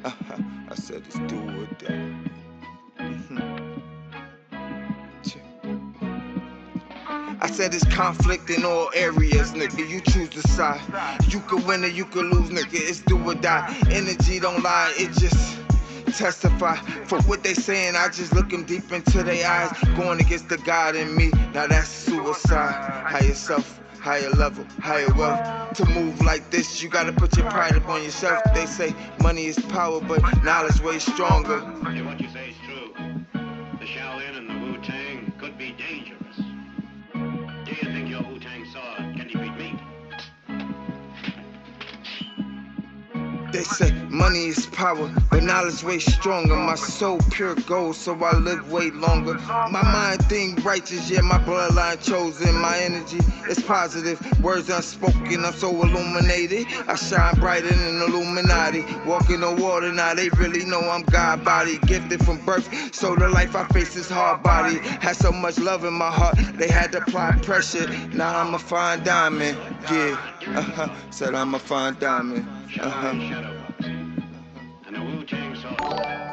I said it's do or die. Mhm. I said it's conflict in all areas, nigga. You choose the side. You could win or you could lose, nigga. It's do or die. Energy don't lie, it just testify for what they saying. I just look them deep into their eyes, going against the God in me. Now that's suicide. Higher self, higher level, higher wealth. To move like this, you gotta put your pride up on yourself. They say money is power, but knowledge way stronger. Hey, what you say is true. The Shaolin and the Wu-Tang could be dangerous. Do you think your Wu-Tang sword can defeat me? They say money is power, but knowledge way stronger. My soul pure gold, so I live way longer. My mind think righteous, yeah, my bloodline chosen. My energy is positive, words unspoken. I'm so illuminated. I shine brighter than Illuminati. Walking on water, now they really know I'm God body, gifted from birth. So the life I face is hard body. Had so much love in my heart, they had to apply pressure. Now I'm a fine diamond, yeah. Said I'm a fine diamond. Shaolin shadow boxing and the Wu-Tang sword style.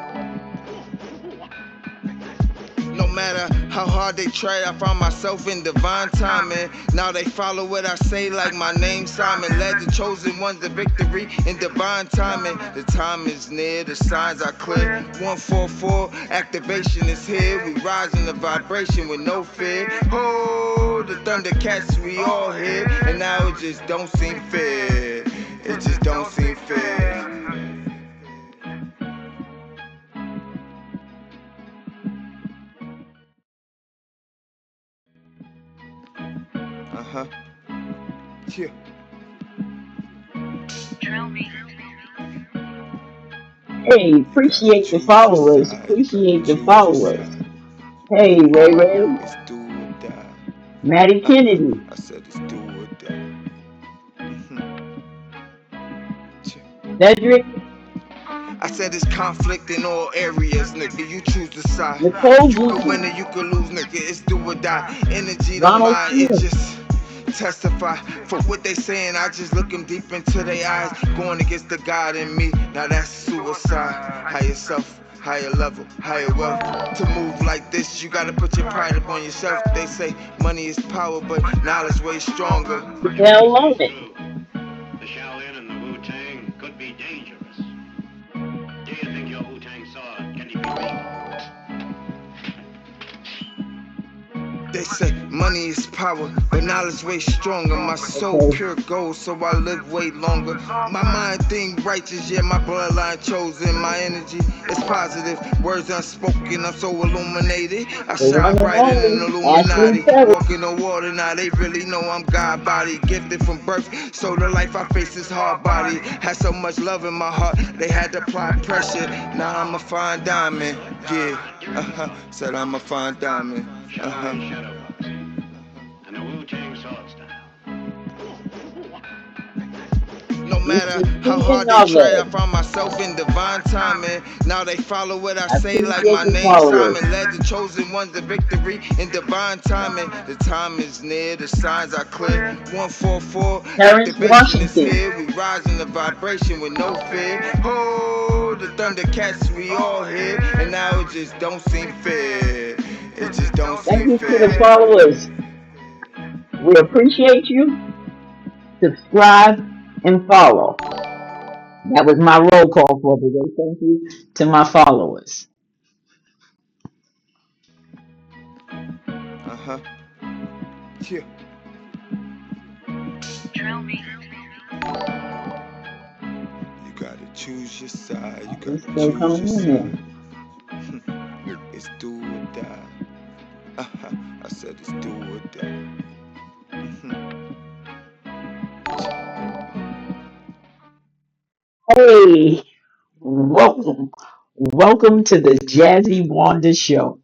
No matter how hard they try, I find myself in divine timing. Now they follow what I say like my name Simon. Led the chosen ones to victory in divine timing. The time is near, the signs are clear. 144, activation is here. We rise in the vibration with no fear. Oh, the thundercats we all hear. And now it just don't seem fair. It just don't seem fair. Uh-huh. Yeah. Hey, You gotta appreciate the choose your followers. side. You gotta Appreciate the choose your followers. side. Hey, Ray Ray, It's do or die. Maddie Kennedy. I said it's do or die. Mhm. Cedric, I said it's conflict in all areas, nigga. You choose the side. Nicole You could win or Jenkins, you could lose, nigga. It's do or die. Energy don't Ronald lie, it Smith. just testify for what they saying. I just look them deep into their eyes, going against the God in me. Now that's suicide. Higher self, higher level, higher wealth. To move like this, you gotta put your pride up on yourself. They say money is power, but knowledge way stronger. Hey, what you Giselle say is Loman. true. The Shaolin and the Wu-Tang could be dangerous. Do you think your Wu-Tang sword can defeat me? They say money is power, but knowledge way stronger. My soul Okay. pure gold, so I live way longer. My mind think righteous, yeah, my bloodline chosen. My energy is positive, words unspoken. I'm so illuminated. I The shine one and brighter than only Ashley Illuminati. Terry. Walking on water, now they really know I'm God body, gifted from birth. So the life I face is hard body. Had so much love in my heart, they had to apply pressure. Now I'm a fine diamond, yeah. Said I'm a fine diamond. Shaolin shadow boxing and the Wu-Tang sword style. No matter Mr. how Stephen hard they try, I Novet. find myself in divine timing. Now they follow what I I say like appreciate my the name followers. Simon. Led the chosen ones to victory in divine timing. The time is near, the signs are clear. 144, Terrence activation is Washington. here. We rise in the vibration with no fear. Oh, the thundercats we all hear. And now it just don't seem fair. It just don't Thank seem you to the fair. followers. We appreciate you. Subscribe and follow. That was my roll call for today. Thank you to my followers. Uh-huh. Yeah. You gotta choose your side. You He's gotta still choose coming your in there. side. It's do or die. I said it's do or die. Hey, welcome. Welcome to the Jazzy Wanda Show.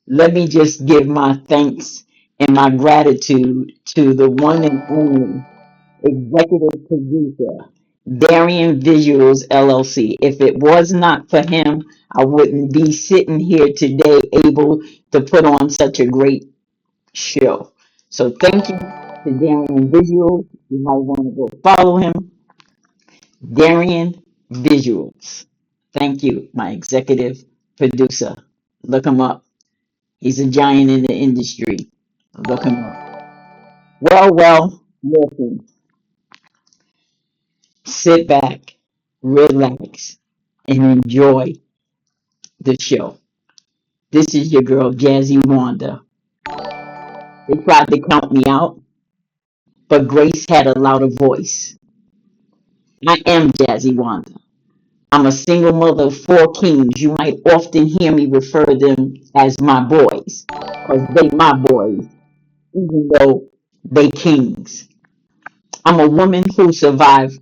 Let me just give my thanks and my gratitude to the one and only executive producer, Darian Visuals LLC. If it was not for him, I wouldn't be sitting here today able to put on such a great show. So thank you to Darian Visuals. You might want to go follow him. Darian visuals. Thank you, my executive producer. Look him up. He's a giant in the industry. Look him up. Listen, sit back, relax, and enjoy the show. This is your girl, Jazzy Wanda. They tried to count me out, but Grace had a louder voice. I am Jazzy Wanda. I'm a single mother of four kings. You might often hear me refer to them as my boys, because they my boys, even though they kings. I'm a woman who survived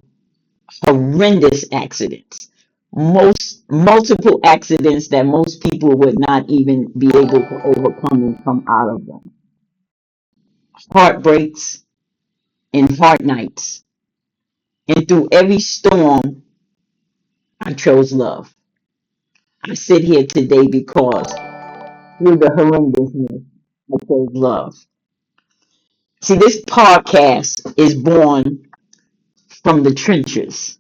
horrendous accidents. Multiple accidents that most people would not even be able to overcome and come out of them. Heartbreaks and hard nights. And through every storm, I chose love. I sit here today because through the horrendousness, I chose love. See, this podcast is born from the trenches.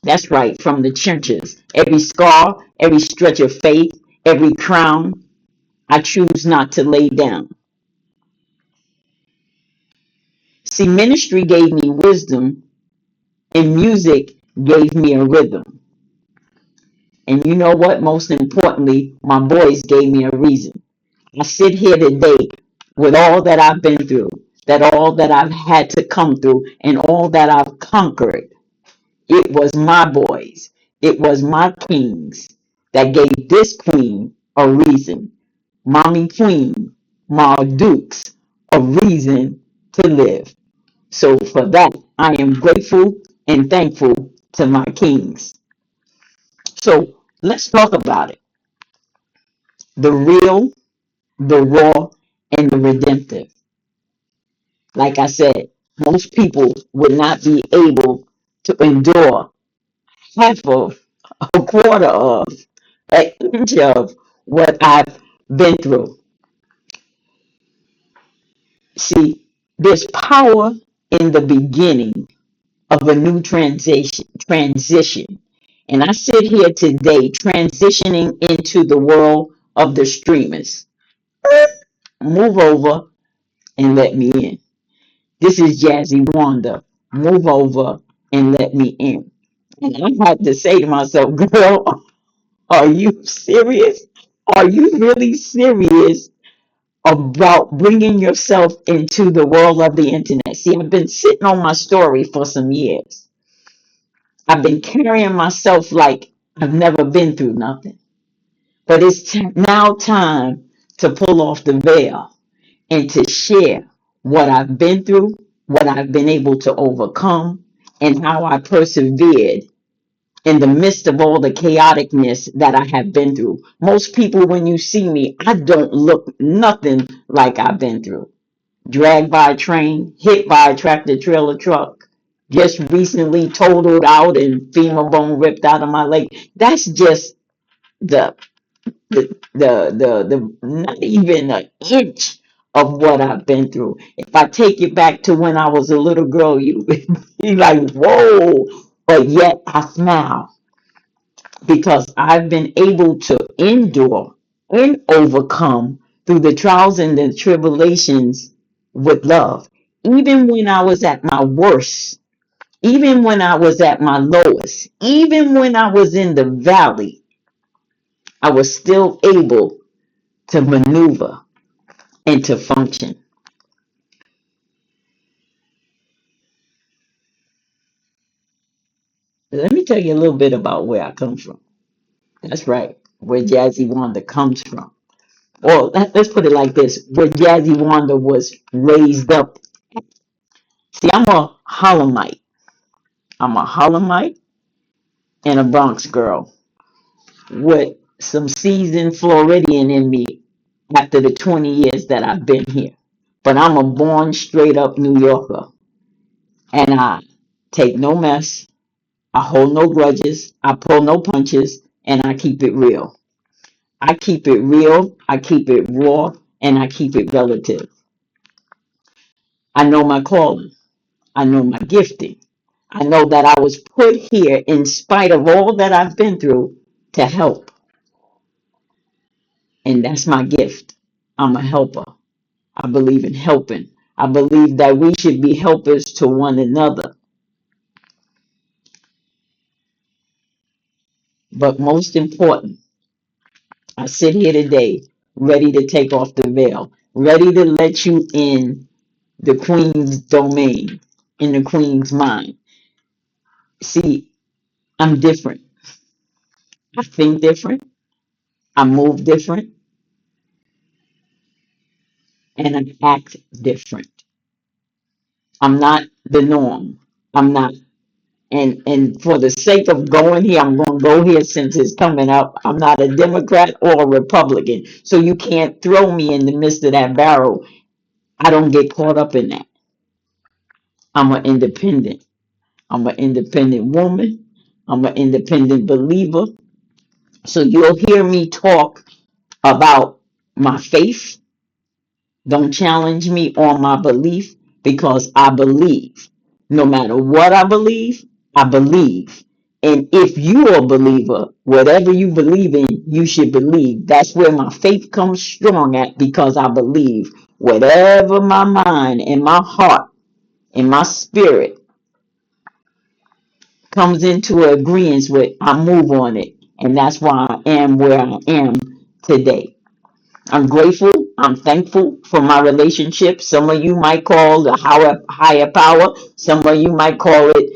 That's right, from the trenches. Every scar, every stretch of faith, every crown, I choose not to lay down. See, ministry gave me wisdom, and music gave me a rhythm. And you know what? Most importantly, my boys gave me a reason. I sit here today with all that I've been through, that all that I've had to come through, and all that I've conquered. It was my boys, it was my kings that gave this queen a reason. Mommy Queen, Ma Dukes, a reason to live. So for that, I am grateful and thankful to my kings. So let's talk about it. The real, the raw, and the redemptive. Like I said, most people would not be able to endure half of, a quarter of, an inch of what I've been through. See, there's power in the beginning of a new transition. And I sit here today transitioning into the world of the streamers. Move over and let me in. This is Jazzy Wanda. Move over and let me in. And I had to say to myself, girl, are you serious? Are you really serious about bringing yourself into the world of the internet? See, I've been sitting on my story for some years. I've been carrying myself like I've never been through nothing. But it's now time to pull off the veil and to share what I've been through, what I've been able to overcome, and how I persevered in the midst of all the chaoticness that I have been through. Most people, when you see me, I don't look nothing like I've been through. Dragged by a train, hit by a tractor trailer truck, just recently totaled out and femur bone ripped out of my leg. That's just the the not even an inch of what I've been through. If I take you back to when I was a little girl, you be like, whoa, but yet I smile because I've been able to endure and overcome through the trials and the tribulations with love. Even when I was at my worst, even when I was at my lowest, even when I was in the valley, I was still able to maneuver and to function. Let me tell you a little bit about where I come from. That's right, where Jazzy Wanda comes from. Or let's put it like this, where Jazzy Wanda was raised up. See, I'm a Harlemite. I'm a Harlemite and a Bronx girl with some seasoned Floridian in me after the 20 years that I've been here. But I'm a born straight up New Yorker. And I take no mess. I hold no grudges. I pull no punches. And I keep it real. I keep it real. I keep it raw. And I keep it relative. I know my calling. I know my gifting. I know that I was put here in spite of all that I've been through to help. And that's my gift. I'm a helper. I believe in helping. I believe that we should be helpers to one another. But most important, I sit here today ready to take off the veil, ready to let you in the queen's domain, in the queen's mind. See, I'm different. I think different. I move different, and I act different. I'm not the norm. I'm not. And for the sake of going here, I'm going to go here since it's coming up. I'm not a Democrat or a Republican. So you can't throw me in the midst of that barrel. I don't get caught up in that. I'm an independent. I'm an independent woman. I'm an independent believer. So you'll hear me talk about my faith. Don't challenge me on my belief because I believe. No matter what I believe, I believe. And if you're a believer, whatever you believe in, you should believe. That's where my faith comes strong at because I believe. Whatever my mind and my heart and my spirit comes into agreement with, I move on it. And that's why I am where I am today. I'm grateful. I'm thankful for my relationship. Some of you might call the higher power. Some of you might call it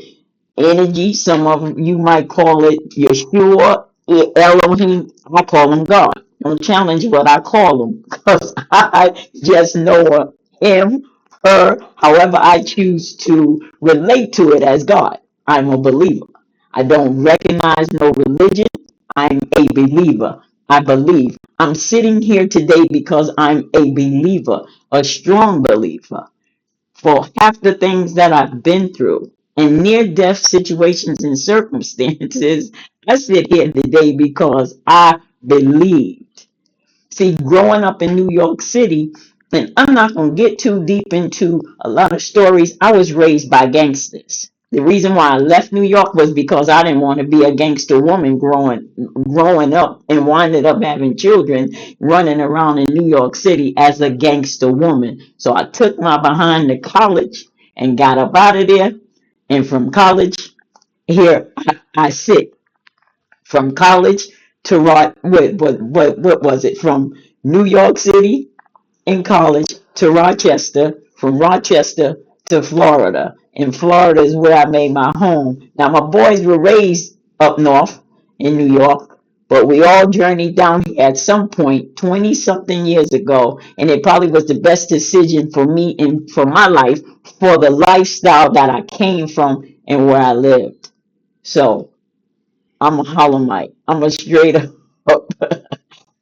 energy. Some of you might call it Yeshua, Elohim. I call him God. Don't challenge what I call him because I just know him, her, however I choose to relate to it as God. I'm a believer. I don't recognize no religion. I'm a believer. I believe. I'm sitting here today because I'm a believer, a strong believer. For half the things that I've been through and near death situations and circumstances, I sit here today because I believed. See, growing up in New York City, and I'm not going to get too deep into a lot of stories, I was raised by gangsters. The reason why I left New York was because I didn't want to be a gangster woman growing up and winded up having children running around in New York City as a gangster woman. So I took my behind to college and got up out of there. And from college, here I sit from college to what was it, from New York City in college to Rochester, from Rochester to Florida. And Florida is where I made my home. Now my boys were raised up north in New York, but we all journeyed down here at some point 20 something years ago, and it probably was the best decision for me and for my life, for the lifestyle that I came from and where I lived. So I'm a Holomite. I'm a straight up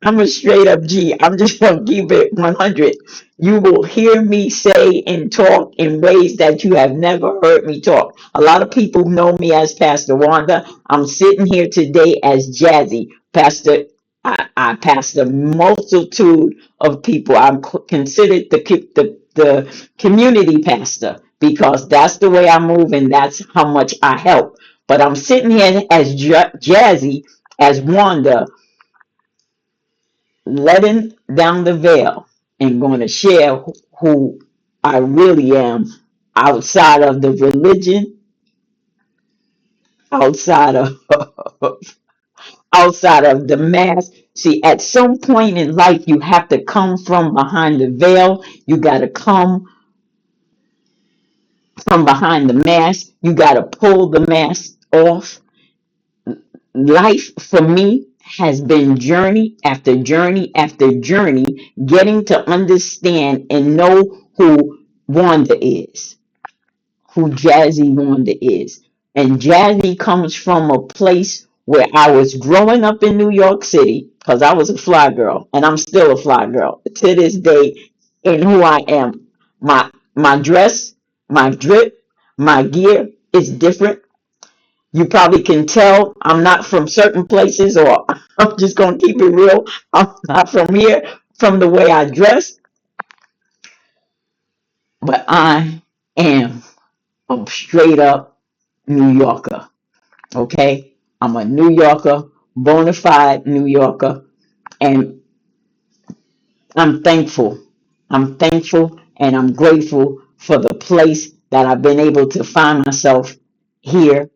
I'm a straight up G. I'm just gonna keep it 100. You will hear me say and talk in ways that you have never heard me talk. A lot of people know me as Pastor Wanda. I'm sitting here today as Jazzy. Pastor, I pastor a multitude of people. I'm considered the community pastor because that's the way I move and that's how much I help. But I'm sitting here as Jazzy, as Wanda, letting down the veil and going to share who I really am outside of the religion, outside of outside of the mask. See, at some point in life, you have to come from behind the veil. You got to come from behind the mask. You got to pull the mask off. Life for me has been journey after journey after journey, getting to understand and know who Wanda is, who Jazzy Wanda is. And Jazzy comes from a place where I was growing up in New York City because I was a fly girl and I'm still a fly girl to this day in who I am. My dress, my drip, my gear is different. You probably can tell I'm not from certain places, or I'm just going to keep it real. I'm not from here from the way I dress, but I am a straight up New Yorker. Okay? I'm a New Yorker, bona fide New Yorker, and I'm thankful. I'm thankful and I'm grateful for the place that I've been able to find myself here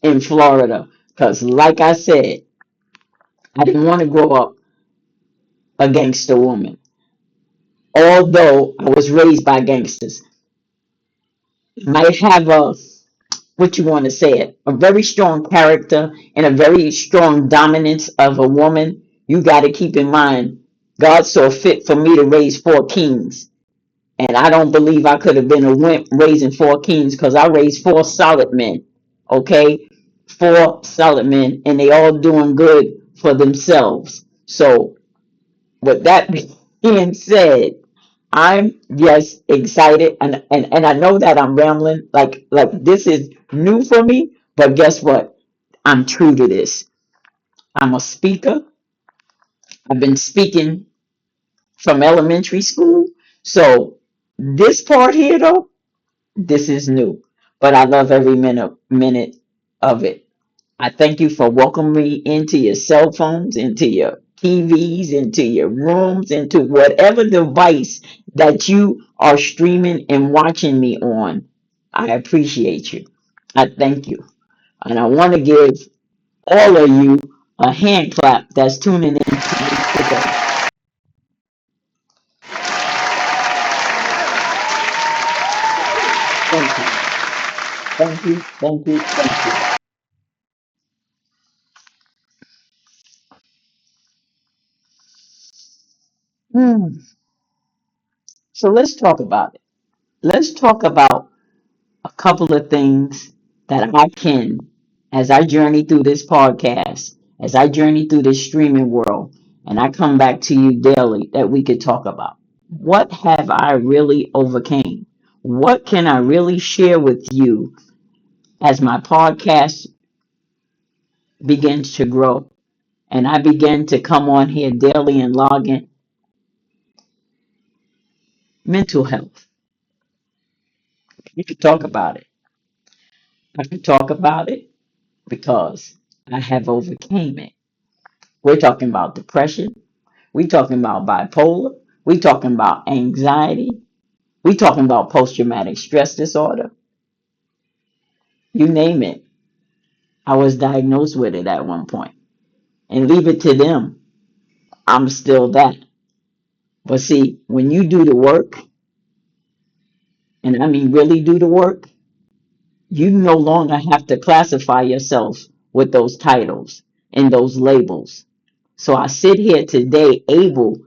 in Florida. Because, like I said, I didn't want to grow up a gangster woman. Although I was raised by gangsters, might have a, what you want to say it, a very strong character and a very strong dominance of a woman. You got to keep in mind, God saw fit for me to raise four kings. And I don't believe I could have been a wimp raising four kings because I raised four solid men. Okay? Four solid men, and they all doing good for themselves. So, with that being said, I'm just excited, and I know that I'm rambling, like this is new for me, but guess what? I'm true to this. I'm a speaker. I've been speaking from elementary school. So this part here though, this is new. But I love every minute of it. I thank you for welcoming me into your cell phones, into your TVs, into your rooms, into whatever device that you are streaming and watching me on. I appreciate you. I thank you. And I want to give all of you a hand clap that's tuning in to me today. Thank you. Thank you. Thank you. Thank you. Hmm. So let's talk about it. Let's talk about a couple of things that I can, as I journey through this podcast, as I journey through this streaming world, and I come back to you daily that we could talk about. What have I really overcame? What can I really share with you as my podcast begins to grow and I begin to come on here daily and log in? Mental health. You could talk about it. I could talk about it because I have overcame it. We're talking about depression. We talking about bipolar. We talking about anxiety. We talking about post-traumatic stress disorder. You name it. I was diagnosed with it at one point. And leave it to them. I'm still that. But see, when you do the work, and I mean really do the work, you no longer have to classify yourself with those titles and those labels. So I sit here today able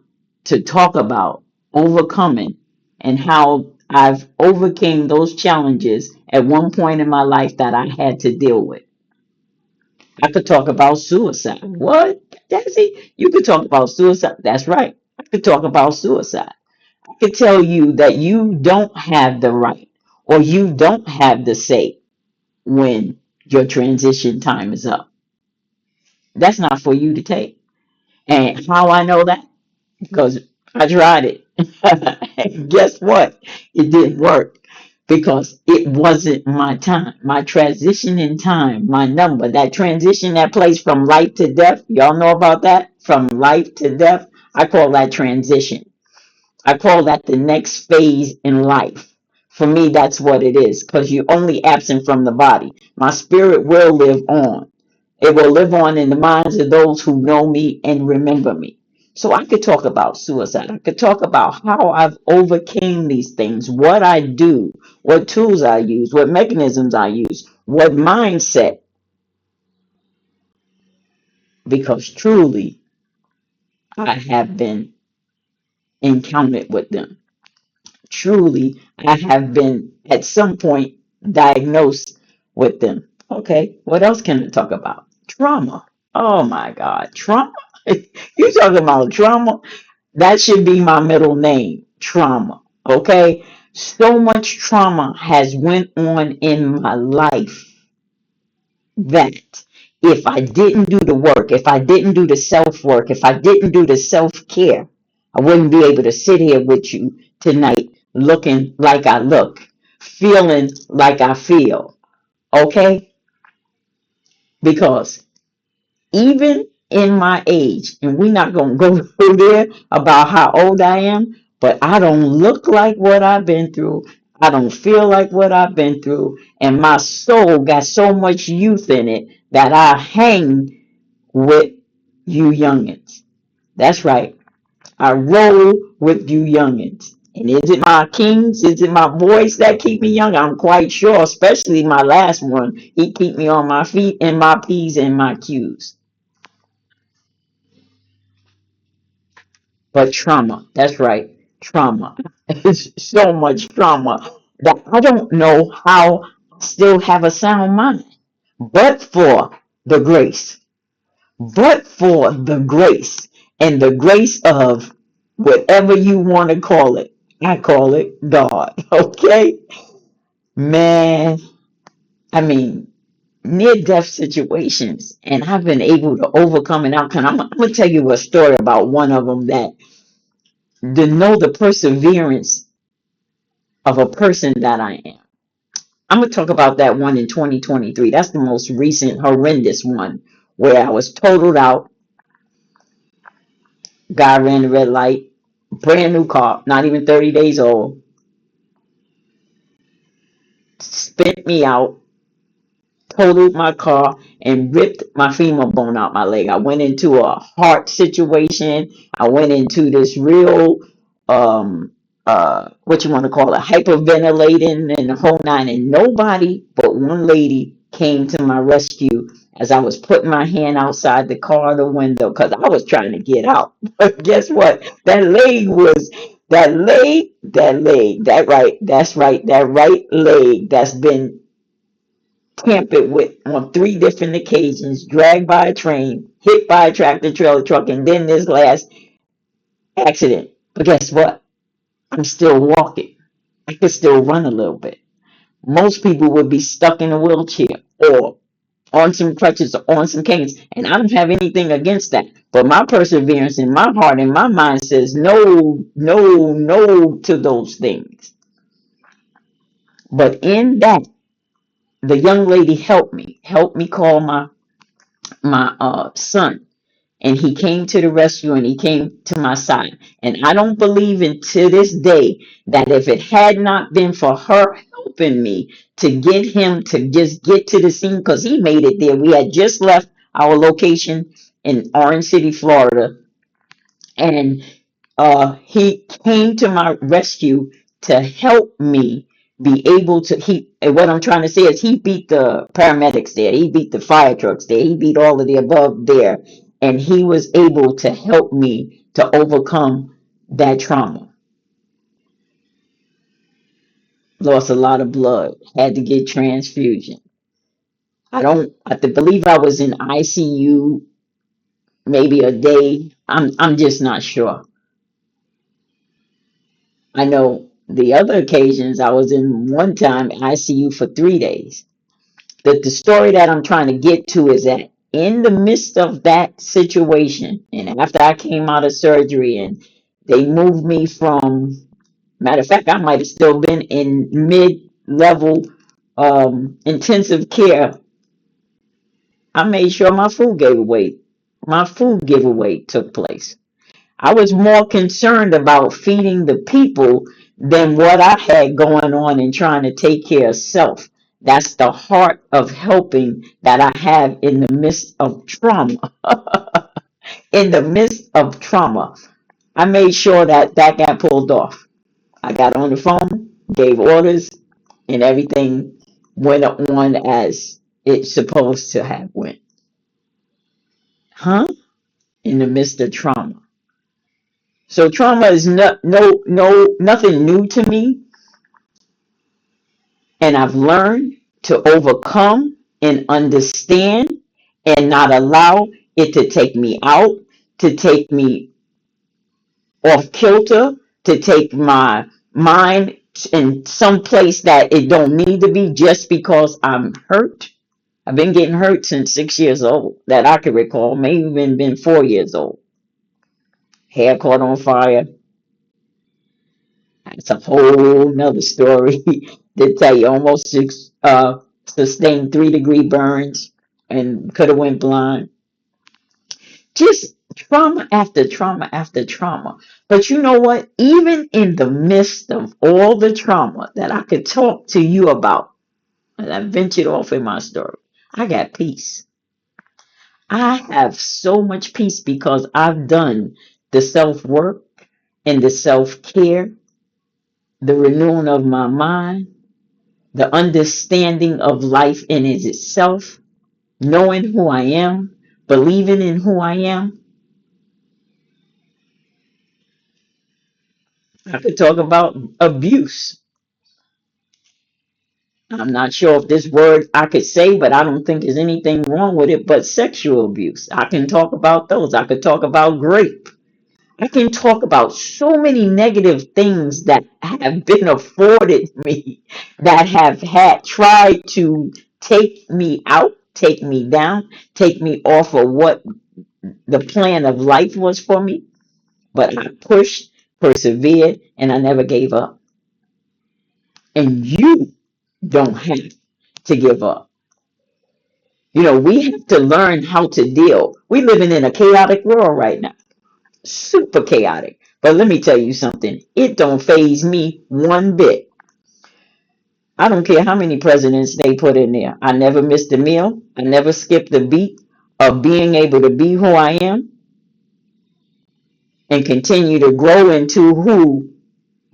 to talk about overcoming and how I've overcame those challenges at one point in my life that I had to deal with. I could talk about suicide. What? Jazzy? You could talk about suicide. That's right. I could talk about suicide. I could tell you that you don't have the right or you don't have the say when your transition time is up. That's not for you to take. And how I know that? Because I tried it. And guess what? It didn't work because it wasn't my time. My transition in time, my number, that transition, that place from life to death. Y'all know about that? From life to death. I call that transition. I call that the next phase in life. For me, that's what it is because you're only absent from the body. My spirit will live on. It will live on in the minds of those who know me and remember me. So I could talk about suicide. I could talk about how I've overcame these things, what I do, what tools I use, what mechanisms I use, what mindset, because truly I have been encountered with them. Truly, I have been at some point diagnosed with them. Okay, what else can I talk about? Trauma. Oh my God, trauma. You talking about trauma? That should be my middle name, trauma. Okay, so much trauma has went on in my life that if I didn't do the work, if I didn't do the self work, if I didn't do the self care, I wouldn't be able to sit here with you tonight looking like I look, feeling like I feel. Okay? Because even in my age, and we're not going to go through there about how old I am, but I don't look like what I've been through. I don't feel like what I've been through. And my soul got so much youth in it that I hang with you youngins. That's right. I roll with you youngins. And is it my kings? Is it my boys that keep me young? I'm quite sure, especially my last one. He keep me on my feet and my P's and my Q's. But trauma, that's right, trauma. It's so much trauma that I don't know how I still have a sound mind. But for the grace, but for the grace and the grace of whatever you want to call it. I call it God. Okay? Man, I mean, near death situations, and I've been able to overcome an outcome. I'm going to tell you a story about one of them that to know the perseverance of a person that I am. I'm going to talk about that one in 2023. That's the most recent horrendous one where I was totaled out. Guy ran the red light, brand new car, not even 30 days old, spit me out, totaled my car, and ripped my femur bone out my leg. I went into a heart situation. I went into this real, what you want to call it, hyperventilating and the whole nine. And nobody but one lady came to my rescue as I was putting my hand outside the car the window because I was trying to get out. But guess what? That's right, that right leg that's been tampered with on three different occasions, dragged by a train, hit by a tractor trailer truck, and then this last accident. But guess what? I'm still walking. I can still run a little bit. Most people would be stuck in a wheelchair or on some crutches or on some canes, and I don't have anything against that. But my perseverance in my heart and my mind says no, no, no to those things. But in that, the young lady helped me call my son, and he came to the rescue and he came to my side. And I don't believe in to this day that if it had not been for her helping me to get him to just get to the scene, because he made it there. We had just left our location in Orange City, Florida, and he came to my rescue to help me be able to. He what I'm trying to say is he beat the paramedics there, he beat the fire trucks there, he beat all of the above there, and he was able to help me to overcome that trauma. Lost a lot of blood, had to get transfusion. I believe I was in ICU maybe a day. I'm just not sure. I know the other occasions I was in one time ICU for 3 days. The story that I'm trying to get to is that in the midst of that situation, and after I came out of surgery and they moved me from, matter of fact, I might have still been in mid-level intensive care. I made sure my food giveaway, my food giveaway took place. I was more concerned about feeding the people than what I had going on and trying to take care of self. That's the heart of helping that I have in the midst of trauma. In the midst of trauma, I made sure that that got pulled off. I got on the phone, gave orders, and everything went on as it's supposed to have went. Huh? In the midst of trauma. So trauma is nothing new to me, and I've learned to overcome and understand and not allow it to take me out, to take me off kilter, to take my mind in some place that it don't need to be just because I'm hurt. I've been getting hurt since 6 years old that I can recall, maybe even been 4 years old. Hair caught on fire. It's a whole nother story to tell you. Almost six. sustained 3-degree burns, and could have went blind. Just trauma after trauma after trauma. But you know what? Even in the midst of all the trauma that I could talk to you about, and I ventured off in my story, I got peace. I have so much peace because I've done the self work and the self care, the renewing of my mind, the understanding of life in itself, knowing who I am, believing in who I am. I could talk about abuse. I'm not sure if this word I could say, but I don't think there's anything wrong with it. But sexual abuse, I can talk about those. I could talk about rape. I can talk about so many negative things that have been afforded me, that have had tried to take me out, take me down, take me off of what the plan of life was for me. But I pushed, persevered, and I never gave up. And you don't have to give up. We have to learn how to deal. We're living in a chaotic world right now, super chaotic. But let me tell you something. It don't phase me one bit. I don't care how many presidents they put in there. I never missed a meal. I never skipped a beat of being able to be who I am and continue to grow into who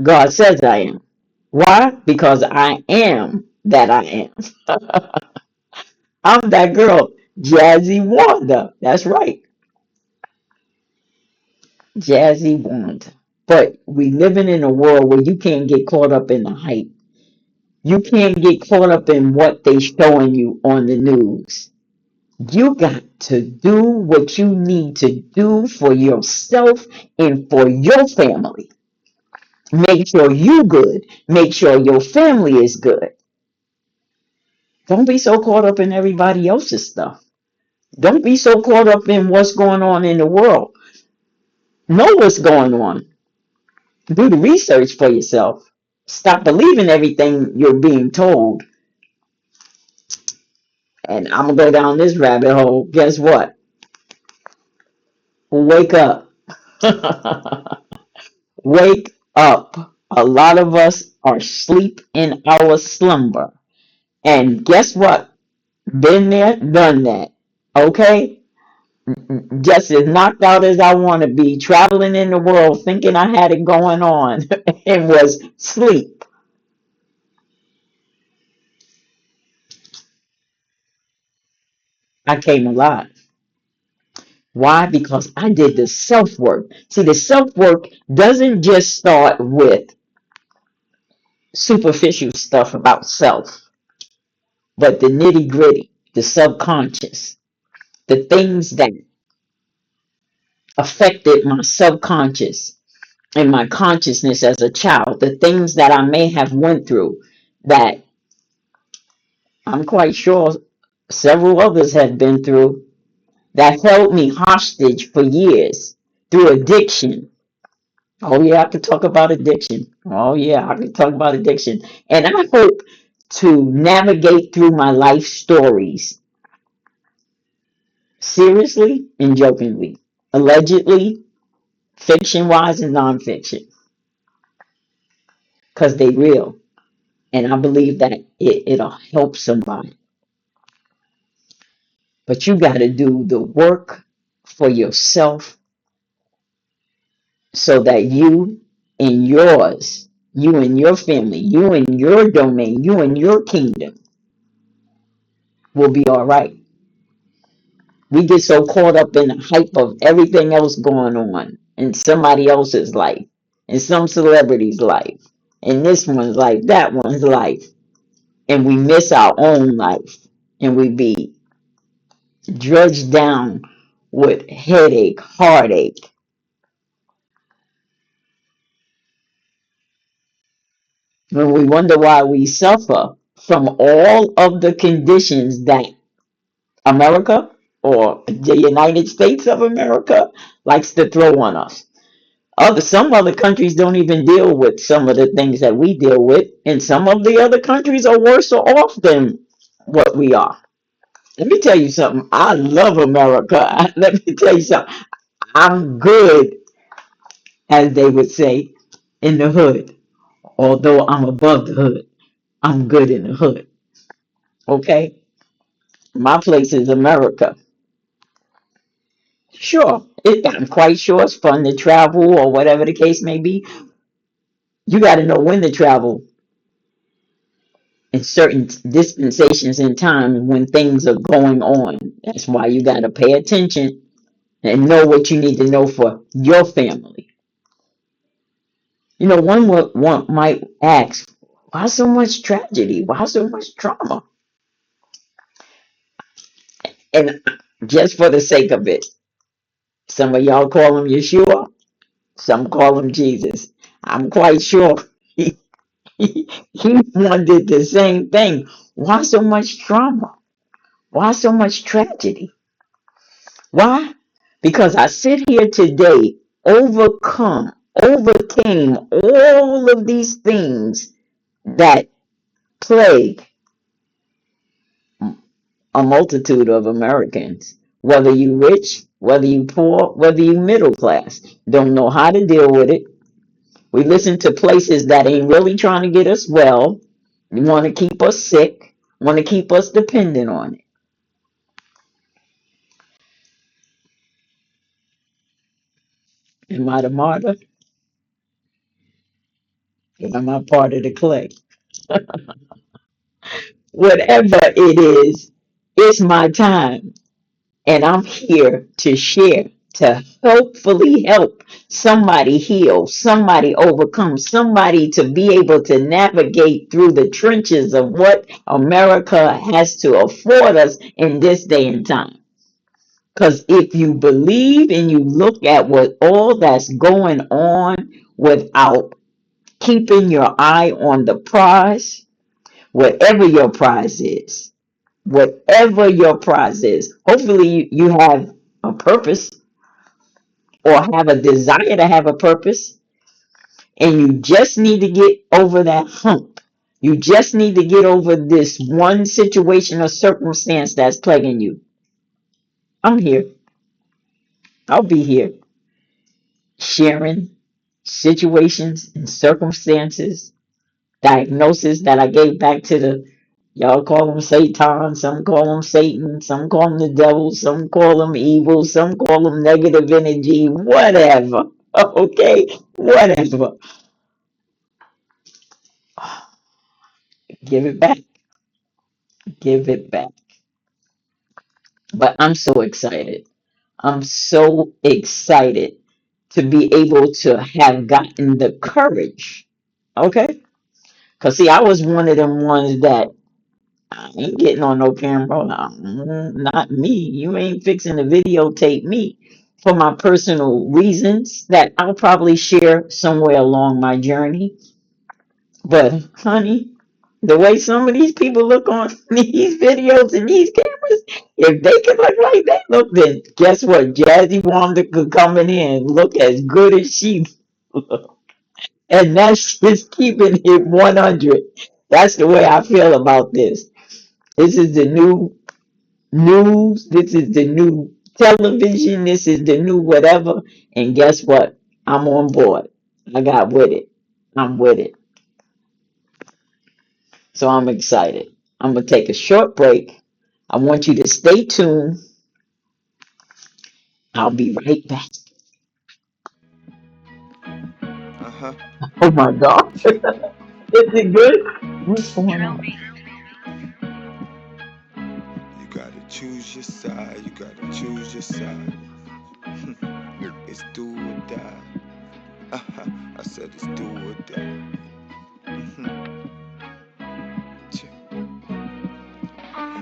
God says I am. Why? Because I am that I am. I'm that girl, Jazzy Wanda. That's right, Jazzy Wanda. But we living in a world where you can't get caught up in the hype. You can't get caught up in what they showing you on the news. You got to do what you need to do for yourself and for your family. Make sure you good. Make sure your family is good. Don't be so caught up in everybody else's stuff. Don't be so caught up in what's going on in the world. Know what's going on. Do the research for yourself. Stop believing everything you're being told. And I'm going to go down this rabbit hole. Guess what? Wake up. Wake up. A lot of us are asleep in our slumber. And guess what? Been there, done that. Okay? Just as knocked out as I want to be, traveling in the world thinking I had it going on and was sleep. I came alive. Why? Because I did the self work. See, the self work doesn't just start with superficial stuff about self, but the nitty gritty, the subconscious, the things that affected my subconscious and my consciousness as a child, the things that I may have went through that I'm quite sure several others had been through, that held me hostage for years through addiction. Oh yeah, I could talk about addiction. Oh yeah, I could talk about addiction. And I hope to navigate through my life stories seriously and jokingly, allegedly, fiction wise and nonfiction, because they real. And I believe that it'll help somebody. But you got to do the work for yourself so that you and yours, you and your family, you and your domain, you and your kingdom will be all right. We get so caught up in the hype of everything else going on in somebody else's life, in some celebrity's life, in this one's life, that one's life, and we miss our own life, and we be drudged down with headache, heartache. When we wonder why we suffer from all of the conditions that America or the United States of America likes to throw on us. Some other countries don't even deal with some of the things that we deal with, and some of the other countries are worse off than. what we are. Let me tell you something. I love America. Let me tell you something. I'm good, as they would say, in the hood. Although I'm above the hood, I'm good in the hood. Okay? My place is America. Sure, I'm quite sure it's fun to travel or whatever the case may be. You got to know when to travel in certain dispensations in time when things are going on. That's why you got to pay attention and know what you need to know for your family. One might ask, why so much tragedy? Why so much trauma? And just for the sake of it, some of y'all call him Yeshua, some call him Jesus. I'm quite sure he wanted the same thing. Why so much trauma? Why so much tragedy? Why? Because I sit here today, overcame all of these things that plague a multitude of Americans. Whether you rich, whether you poor, whether you middle class, don't know how to deal with it. We listen to places that ain't really trying to get us well. You want to keep us sick, want to keep us dependent on it. Am I the martyr? Or am I part of the clay? Whatever it is, it's my time. And I'm here to share, to hopefully help somebody heal, somebody overcome, somebody to be able to navigate through the trenches of what America has to afford us in this day and time. Because if you believe and you look at what all that's going on without keeping your eye on the prize, whatever your prize is, whatever your prize is, hopefully you have a purpose or have a desire to have a purpose, and you just need to get over that hump. You just need to get over this one situation or circumstance that's plaguing you. I'm here. I'll be here sharing situations and circumstances, diagnosis that I gave back to the, y'all call them Satan, some call them Satan, some call them the devil, some call them evil, some call them negative energy, whatever. Okay, whatever. Give it back, give it back. But I'm so excited. I'm so excited to be able to have gotten the courage. Okay? Because, see, I was one of them ones that I ain't getting on no camera. Not me. You ain't fixing to videotape me for my personal reasons that I'll probably share somewhere along my journey. But, honey, the way some of these people look on these videos and these cameras, if they can look like they look, then guess what? Jazzy Wanda could come in here and look as good as she look. And that's just keeping it 100. That's the way I feel about this. This is the new news. This is the new television. This is the new whatever. And guess what? I'm on board. I got with it. I'm with it. So I'm excited. I'm going to take a short break. I want you to stay tuned. I'll be right back. Uh-huh. Oh my God. Yeah. Is it good? What's going on? You gotta choose your side. You gotta choose your side. It's do or die. Uh-huh. I said it's do or die.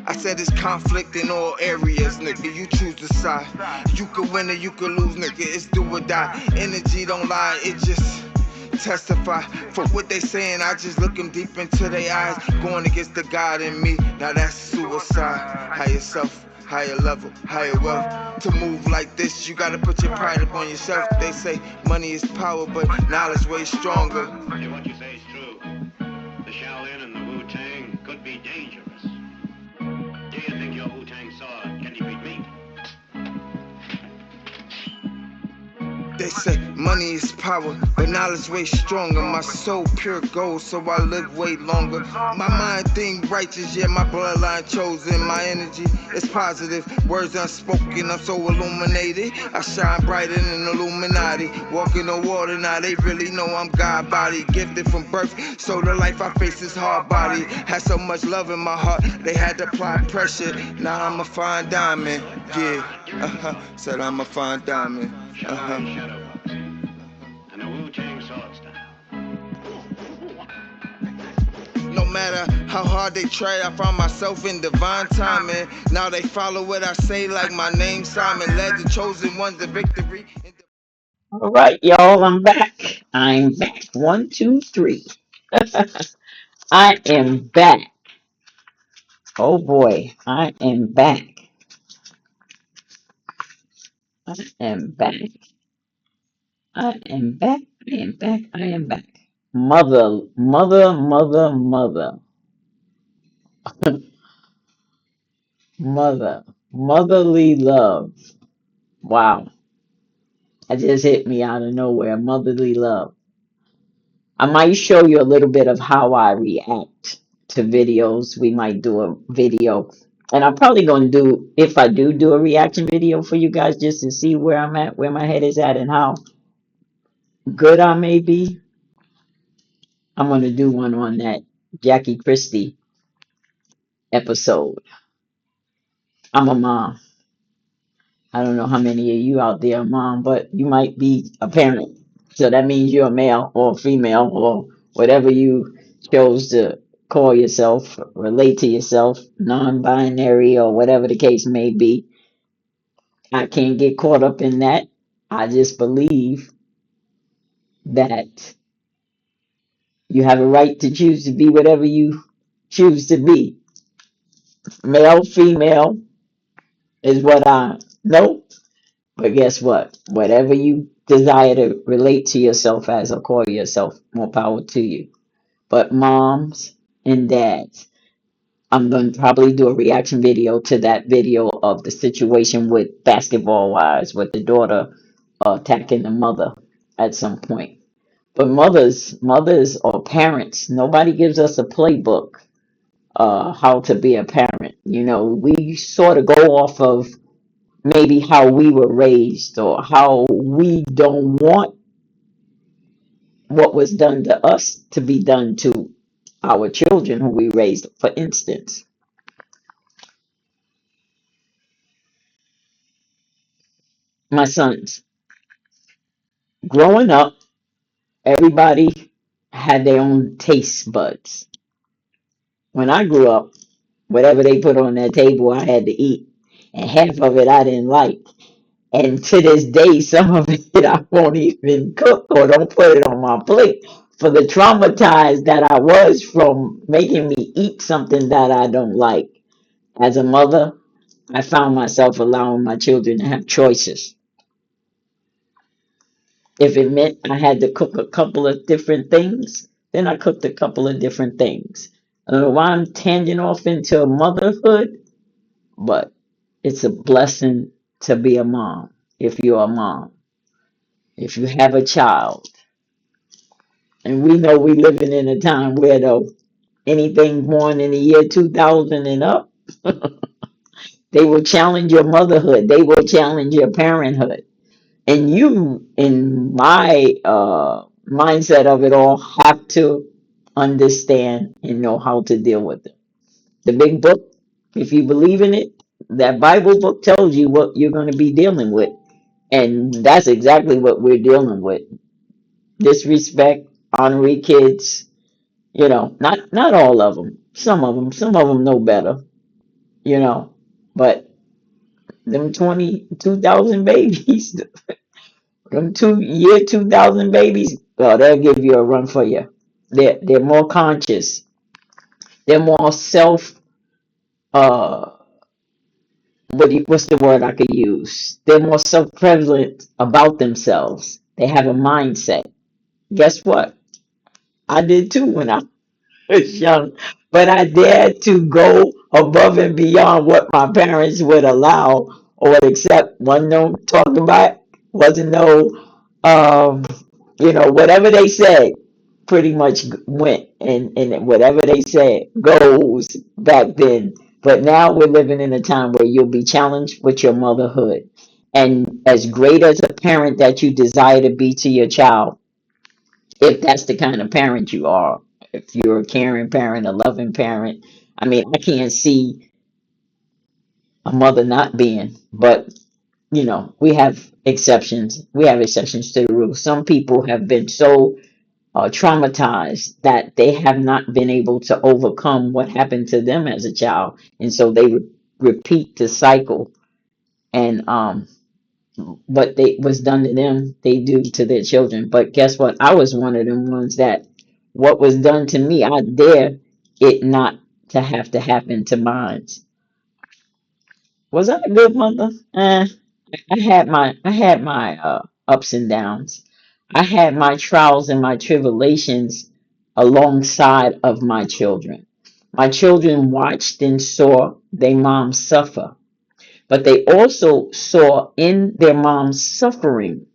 I said it's conflict in all areas, nigga. You choose the side. You could win or you could lose, nigga. It's do or die. Energy don't lie, it just testify for what they saying. I just look them deep into their eyes, going against the God in me. Now that's suicide. Higher self, higher level, higher wealth. To move like this, you gotta put your pride up on yourself. They say money is power, but knowledge way stronger. If what you say is true, the Shaolin and the Wu Tang could be dangerous. They say money is power, but knowledge way stronger. My soul pure gold, so I live way longer. My mind think righteous, yeah, my bloodline chosen. My energy is positive, words unspoken. I'm so illuminated. I shine brighter than Illuminati. Walking on water, now they really know I'm God body, gifted from birth. So the life I face is hard body. Had so much love in my heart, they had to apply pressure. Now I'm a fine diamond, yeah. Said I'm a fine diamond. Shadow boxing, and the Wu-Tang sword style. No matter how hard they try, I found myself in divine timing. Now they follow what I say, like my name Simon. Led the chosen ones to victory. All right, y'all, I'm back. I'm back. One, two, three. I am back. Oh boy, I am back. I am back. I am back. I am back. I am back. Mother, mother, mother, mother, mother, motherly love. Wow, that just hit me out of nowhere. Motherly love. I might show you a little bit of how I react to videos. We might do a video. And I'm probably going to do, if I do a reaction video for you guys just to see where I'm at, where my head is at, and how good I may be. I'm going to do one on that Jackie Christie episode. I'm a mom. I don't know how many of you out there are mom, but you might be a parent. So that means you're a male or a female or whatever you chose to call yourself, relate to yourself, non-binary or whatever the case may be. I can't get caught up in that. I just believe that you have a right to choose to be whatever you choose to be. Male, female is what I know. But guess what? Whatever you desire to relate to yourself as or call yourself, more power to you. But moms and dads, I'm going to probably do a reaction video to that video of the situation with Basketball Wives, with the daughter attacking the mother at some point. But mothers or parents, nobody gives us a playbook how to be a parent. You know, we sort of go off of maybe how we were raised or how we don't want what was done to us to be done to our children who we raised. For instance, my sons, growing up, everybody had their own taste buds. When I grew up, whatever they put on that table, I had to eat. And half of it I didn't like. And to this day, some of it I won't even cook or don't put it on my plate for the traumatized that I was from making me eat something that I don't like. As a mother, I found myself allowing my children to have choices. If it meant I had to cook a couple of different things, then I cooked a couple of different things. I don't know why I'm tangent off into motherhood, but it's a blessing to be a mom if you're a mom. If you have a child, and we know we living in a time where though anything born in the year 2000 and up, they will challenge your motherhood. They will challenge your parenthood. And you, in my mindset of it all, have to understand and know how to deal with it. The big book, if you believe in it, that Bible book tells you what you're going to be dealing with. And that's exactly what we're dealing with. Disrespect, honorary kids, you know, not all of them. Some of them know better, you know. But them 20,000 babies, them 2000 babies, well, they'll give you a run for you. They're more conscious. They're more self. Uh, what's the word I could use? They're more self-prevalent about themselves. They have a mindset. Guess what? I did too when I was young, but I dared to go above and beyond what my parents would allow or would accept. Wasn't no talking about, wasn't no Um, whatever they said pretty much went, and whatever they said goes back then. But now we're living in a time where you'll be challenged with your motherhood. And as great as a parent that you desire to be to your child, if that's the kind of parent you are, if you're a caring parent, a loving parent, I mean, I can't see a mother not being, but we have exceptions. We have exceptions to the rule. Some people have been so traumatized that they have not been able to overcome what happened to them as a child, and so they repeat the cycle. And what they was done to them, they do to their children. But guess what? I was one of them ones that what was done to me, I dare it not to happen to mine. Was I a good mother? I had my ups and downs. I had my trials and my tribulations alongside of my children. My children watched and saw their mom suffer, but they also saw in their mom's suffering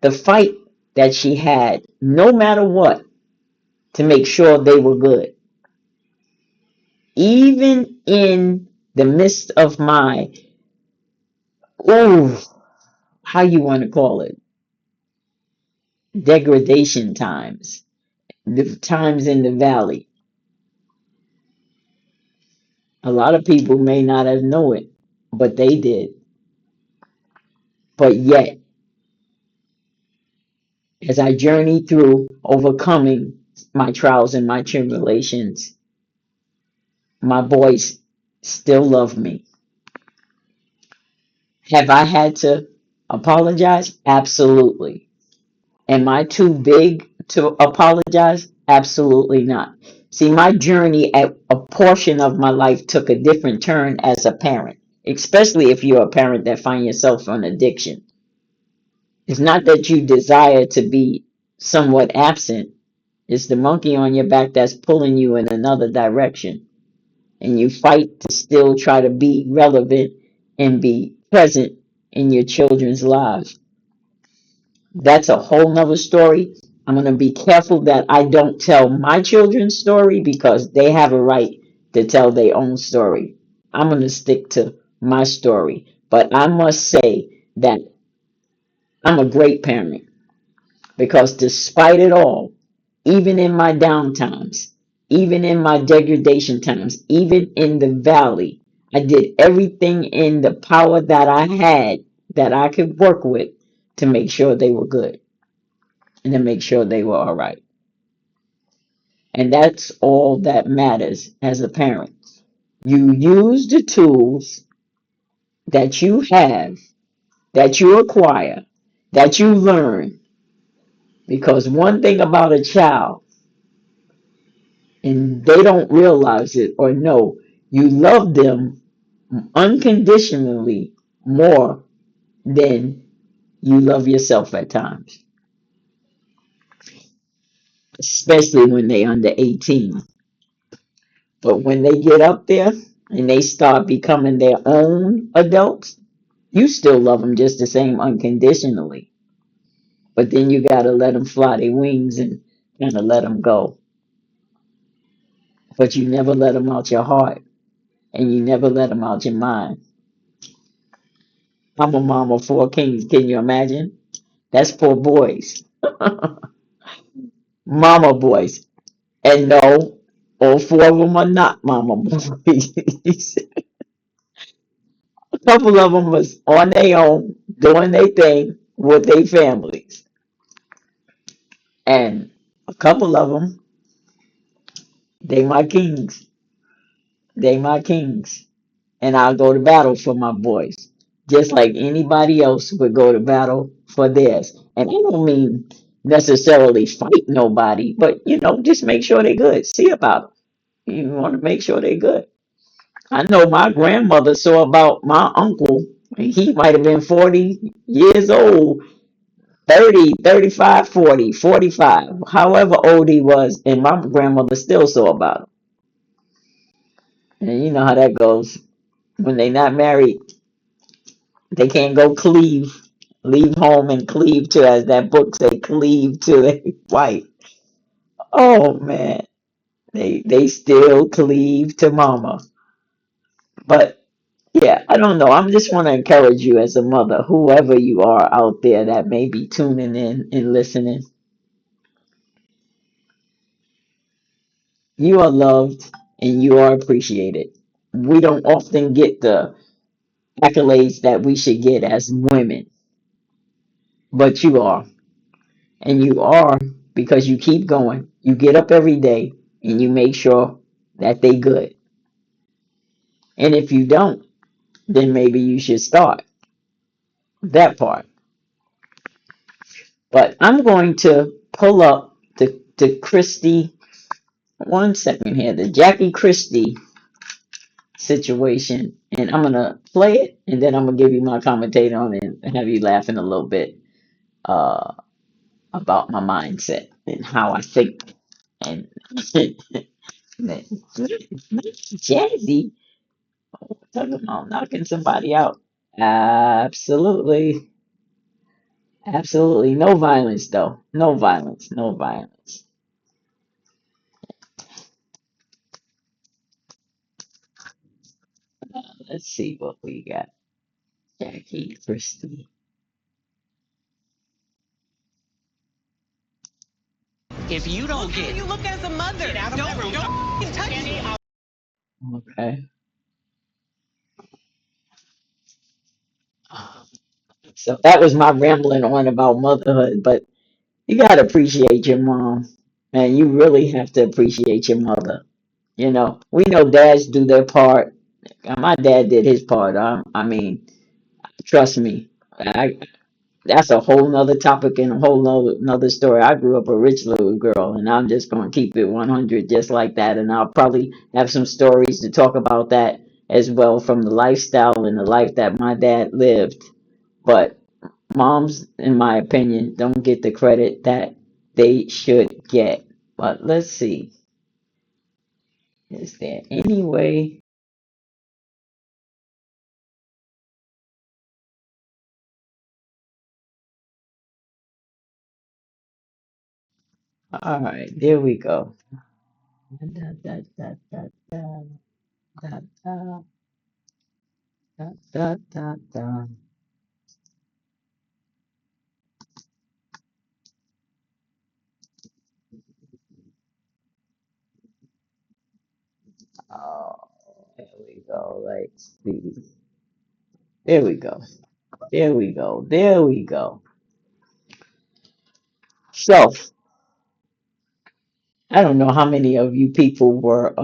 the fight that she had, no matter what, to make sure they were good. Even in the midst of my, ooh, how you want to call it, degradation times, the times in the valley. A lot of people may not have known it, but they did. But yet, as I journeyed through overcoming my trials and my tribulations, my boys still love me. Have I had to apologize? Absolutely. Am I too big to apologize? Absolutely not. See, my journey at a portion of my life took a different turn as a parent, especially if you're a parent that find yourself on addiction. It's not that you desire to be somewhat absent. It's the monkey on your back that's pulling you in another direction. And you fight to still try to be relevant and be present in your children's lives. That's a whole nother story. I'm going to be careful that I don't tell my children's story because they have a right to tell their own story. I'm going to stick to my story. But I must say that I'm a great parent because despite it all, even in my down times, even in my degradation times, even in the valley, I did everything in the power that I had that I could work with to make sure they were good and to make sure they were all right. And that's all that matters as a parent. You use the tools that you have, that you acquire, that you learn. Because one thing about a child, and they don't realize it or know, you love them unconditionally more than you love yourself at times, especially when they under 18. But when they get up there and they start becoming their own adults, you still love them just the same unconditionally. But then you got to let them fly their wings and kind of let them go. But you never let them out your heart and you never let them out your mind. I'm a mom of four kings. Can you imagine? That's four boys, mama boys. And no, all four of them are not mama boys. A couple of them was on their own, doing their thing with their families. And a couple of them, they my kings. They my kings. And I'll go to battle for my boys, just like anybody else would go to battle for theirs. And I don't mean necessarily fight nobody, but just make sure they're good. See about them. You want to make sure they're good. I know my grandmother saw about my uncle. He might have been 40 years old, 30, 35, 40, 45, however old he was, and my grandmother still saw about him. And you know how that goes. When they not married, they can't go cleave. Leave home and cleave to, as that book say, cleave to a wife. Oh man, they still cleave to mama. But yeah, I don't know. I'm just want to encourage you as a mother, whoever you are out there that may be tuning in and listening. You are loved and you are appreciated. We don't often get the accolades that we should get as women, but you are. And you are because you keep going. You get up every day and you make sure that they good. And if you don't, then maybe you should start that part. But I'm going to pull up the Christie, one second here, the Jackie Christie situation, and I'm gonna play it, and then I'm gonna give you my commentate on it and have you laughing a little bit uh, about my mindset and how I think. And Jazzy, talking about knocking somebody out. Absolutely, absolutely, no violence though. No violence. No violence. Let's see what we got. Jackie Christie. If you don't get, you look as a mother. Get out of my room. Don't touch me. Okay. So that was my rambling on about motherhood, but you gotta appreciate your mom, and you really have to appreciate your mother. You know, we know dads do their part. My dad did his part. I mean, trust me. That's a whole nother topic and a whole nother story. I grew up a rich little girl, and I'm just gonna keep it 100 just like that. And I'll probably have some stories to talk about that as well from the lifestyle and the life that my dad lived. But moms, in my opinion, don't get the credit that they should get. But let's see. Is there any way? All right, there we go. Da, da, da, da, da, da, da, da, da, da, da. Oh, there we go. Let's see. There we go. There we go. There we go. So, I don't know how many of you people were,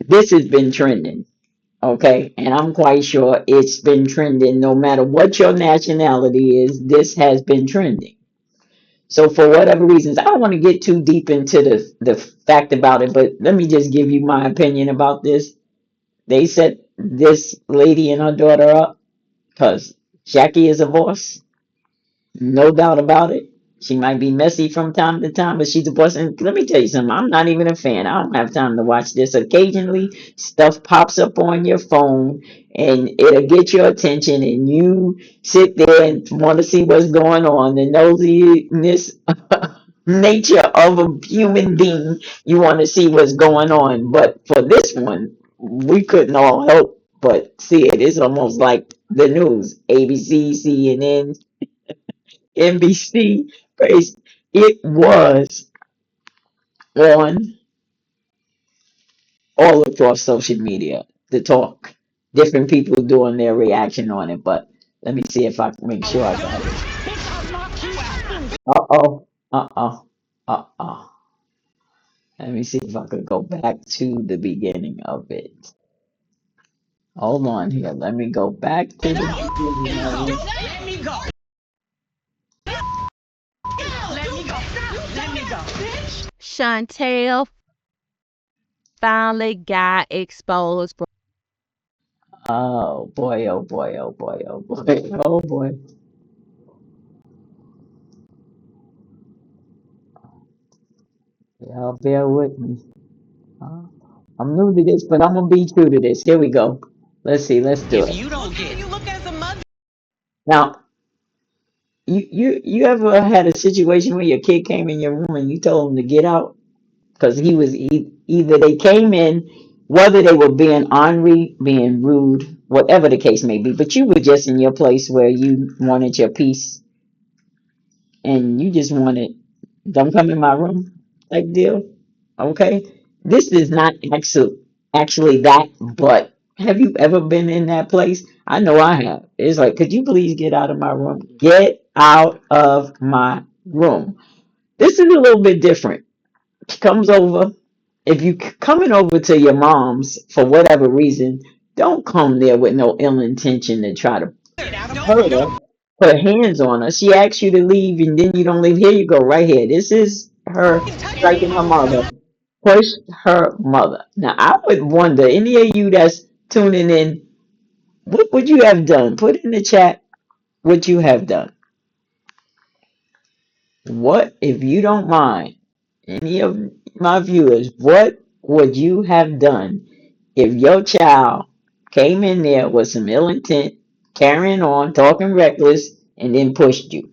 this has been trending, okay? And I'm quite sure it's been trending no matter what your nationality is, this has been trending. So, for whatever reasons, I don't want to get too deep into the fact about it, but let me just give you my opinion about this. They set this lady and her daughter up because Jackie is a boss. No doubt about it. She might be messy from time to time, but she's a boss. And let me tell you something, I'm not even a fan. I don't have time to watch this. Occasionally, stuff pops up on your phone and it'll get your attention, and you sit there and want to see what's going on. The nosiness nature of a human being, you want to see what's going on. But for this one, we couldn't all help but see it. It's almost like the news, ABC, CNN, NBC, praise. It was on all across social media, the talk. Different people doing their reaction on it, but let me see if I can make sure I got it. Uh-oh. Uh-oh. Uh-oh. Let me see if I could go back to the beginning of it. Hold on here. Let me go back to the beginning of it. Let me go. Let me go. Let me go. Chantel finally got exposed. Oh boy, oh boy, oh boy, oh boy, oh boy. Y'all bear with me. Uh, I'm new to this, but I'm gonna be true to this. Here we go. Let's see. Let's do If it. you don't get, you look as a mother. Now, you ever had a situation where your kid came in your room and you told him to get out? Because either they came in, whether they were being ornery, being rude, whatever the case may be, but you were just in your place where you wanted your peace and you just wanted, don't come in my room type deal. Okay? This is not actually that, but have you ever been in that place? I know I have. It's like, could you please get out of my room? Get out of my room. This is a little bit different. She comes over. If you coming over to your mom's for whatever reason, don't come there with no ill intention to try to hurt her, put hands on her. She asks you to leave and then you don't leave. Here you go, right here. This is her striking her mother. Push her mother. Now I would wonder, any of you that's tuning in, what would you have done? Put in the chat what you have done. What, if you don't mind, any of my viewers, what would you have done if your child came in there with some ill intent, carrying on, talking reckless, and then pushed you?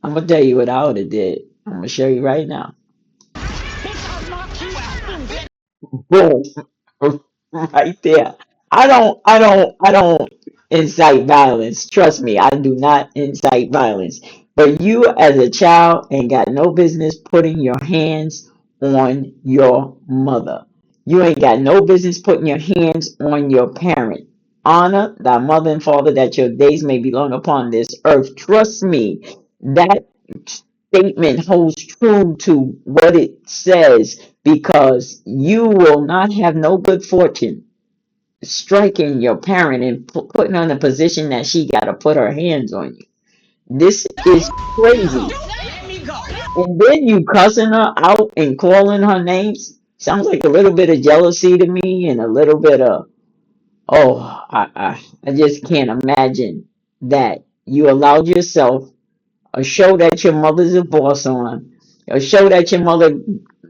I'm gonna tell you what I would have did. I'm gonna show you right now. Boom. Right there. I don't incite violence. Trust me, I do not incite violence. But you as a child ain't got no business putting your hands on your mother. You ain't got no business putting your hands on your parent. Honor thy mother and father that your days may be long upon this earth. Trust me, that statement holds true to what it says because you will not have no good fortune striking your parent and putting her in a position that she got to put her hands on you. This is crazy. And then you cussing her out and calling her names. Sounds like a little bit of jealousy to me and a little bit of, oh, I just can't imagine that you allowed yourself a show that your mother's a boss on, a show that your mother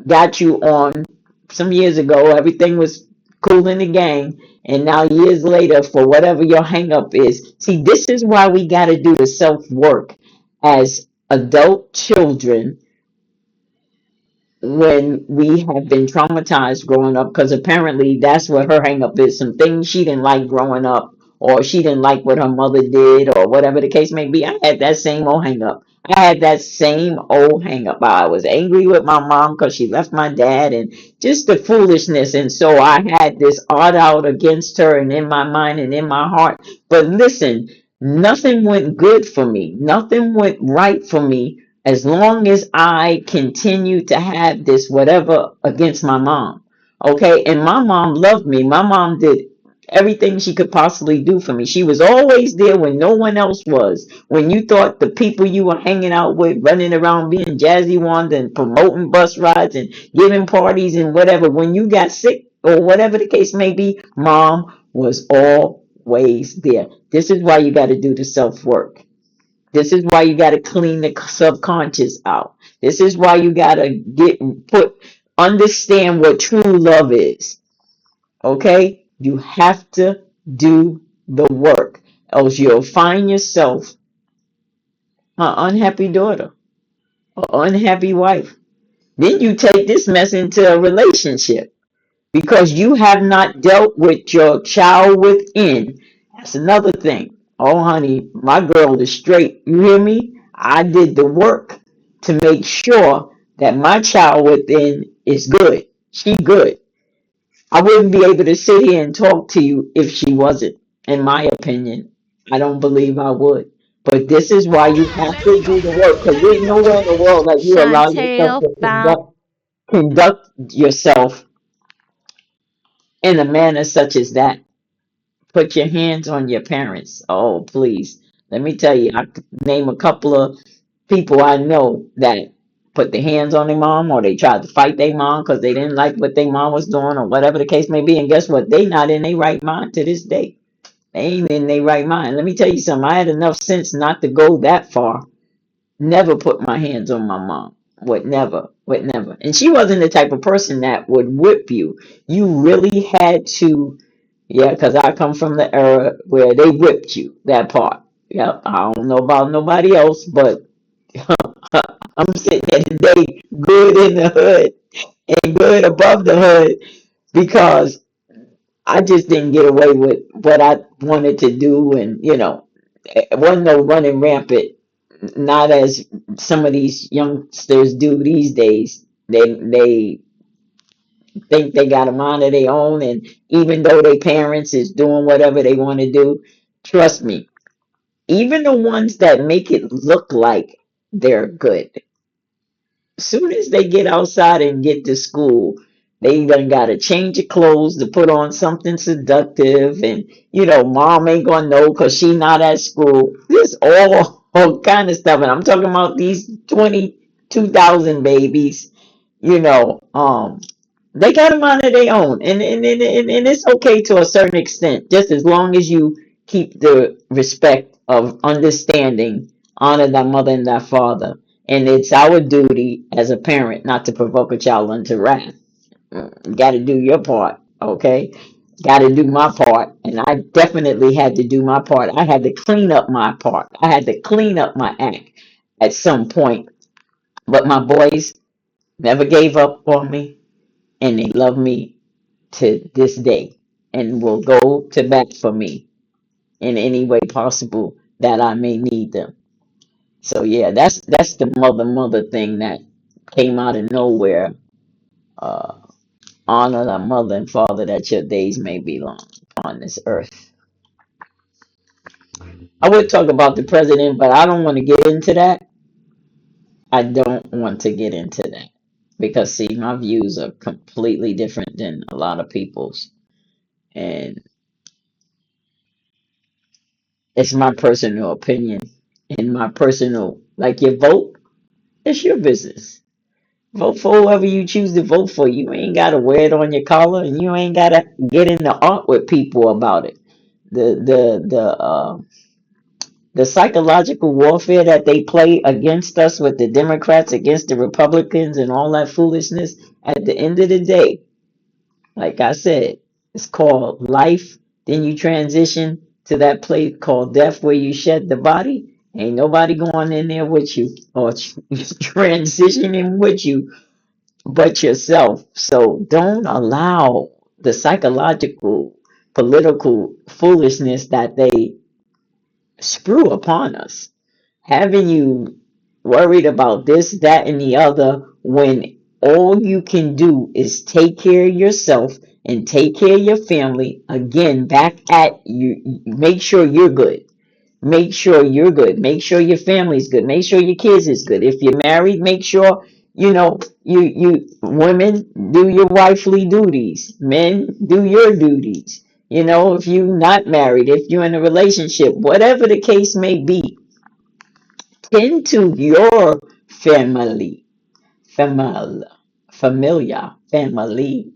got you on some years ago. Everything was cool in the gang, and now years later, for whatever your hang up is, see, this is why we got to do the self work as adult children when we have been traumatized growing up, because apparently that's what her hang up is, some things she didn't like growing up, or she didn't like what her mother did, or whatever the case may be. I had that same old hang up. I had that same old hang up. I was angry with my mom because she left my dad and just the foolishness. And so I had this art out against her and in my mind and in my heart. But listen, nothing went good for me. Nothing went right for me as long as I continue to have this whatever against my mom. Okay. And my mom loved me. My mom did everything she could possibly do for me. She was always there when no one else was. When you thought the people you were hanging out with, running around being Jazzy Wanda and promoting bus rides and giving parties and whatever, when you got sick or whatever the case may be, mom was always there. This is why you got to do the self work. This is why you got to clean the subconscious out. This is why you got to understand what true love is. Okay? You have to do the work, else you'll find yourself an unhappy daughter, an unhappy wife. Then you take this mess into a relationship because you have not dealt with your child within. That's another thing. Oh, honey, my girl is straight. You hear me? I did the work to make sure that my child within is good. She good. I wouldn't be able to sit here and talk to you if she wasn't, in my opinion. I don't believe I would. But this is why you have to do the work because there's nowhere in the world that you allow yourself Chantel to found conduct yourself in a manner such as that. Put your hands on your parents. Oh, please. Let me tell you, I could name a couple of people I know that put their hands on their mom or they tried to fight their mom because they didn't like what their mom was doing or whatever the case may be. And guess what? They not in their right mind to this day. They ain't in their right mind. Let me tell you something. I had enough sense not to go that far. Never put my hands on my mom. Would never. Would never. And she wasn't the type of person that would whip you. You really had to, yeah, because I come from the era where they whipped you, that part. Yep, I don't know about nobody else, but I'm sitting there today good in the hood and good above the hood because I just didn't get away with what I wanted to do, and it wasn't no running rampant. Not as some of these youngsters do these days. They think they got a mind of their own, and even though their parents is doing whatever they want to do, trust me, even the ones that make it look like they're good, soon as they get outside and get to school, they done got to change of clothes to put on something seductive, and mom ain't gonna know because she not at school. This all kind of stuff, and I'm talking about these 22,000 babies. You know, um, they got them on their own, and it's okay to a certain extent, just as long as you keep the respect of understanding, honor thy mother and thy father. And it's our duty as a parent not to provoke a child unto wrath. You got to do your part, okay? Got to do my part. And I definitely had to do my part. I had to clean up my part. I had to clean up my act at some point. But my boys never gave up on me, and they love me to this day and will go to bat for me in any way possible that I may need them. So yeah, that's the mother thing that came out of nowhere. Uh, Honor thy mother and father that your days may be long on this earth. I would talk about the president, but I don't want to get into that. I don't want to get into that because see, my views are completely different than a lot of people's, and it's my personal opinion and my personal, like, your vote. It's your business. Vote for whoever you choose to vote for. You ain't gotta wear it on your collar, and you ain't gotta get into art with people about it. The psychological warfare that they play against us with the Democrats, against the Republicans, and all that foolishness. At the end of the day, like I said, it's called life. Then you transition to that place called death, where you shed the body. Ain't nobody going in there with you or transitioning with you but yourself. So don't allow the psychological, political foolishness that they spew upon us, having you worried about this, that, and the other, when all you can do is take care of yourself and take care of your family. Again, back at you, make sure you're good. Make sure you're good. Make sure your family's good. Make sure your kids is good. If you're married, make sure you women do your wifely duties. Men do your duties. If you're not married, if you're in a relationship, whatever the case may be, tend to your family, famil, family.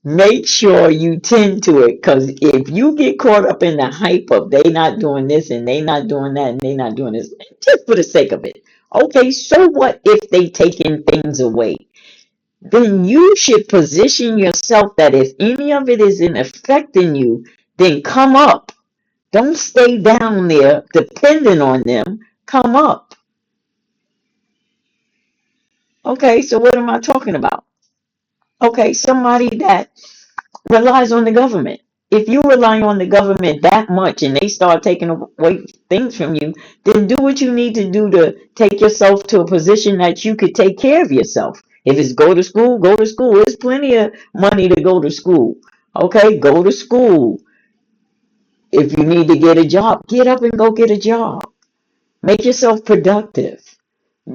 Make sure you tend to it, because if you get caught up in the hype of they not doing this and they not doing that and they not doing this, just for the sake of it, okay, so what if they taking things away? Then you should position yourself that if any of it isn't affecting you, then come up. Don't stay down there depending on them. Come up. Okay, so what am I talking about? Okay, somebody that relies on the government. If you rely on the government that much and they start taking away things from you, then do what you need to do to take yourself to a position that you could take care of yourself. If it's go to school, go to school. There's plenty of money to go to school. Okay, go to school. If you need to get a job, get up and go get a job. Make yourself productive.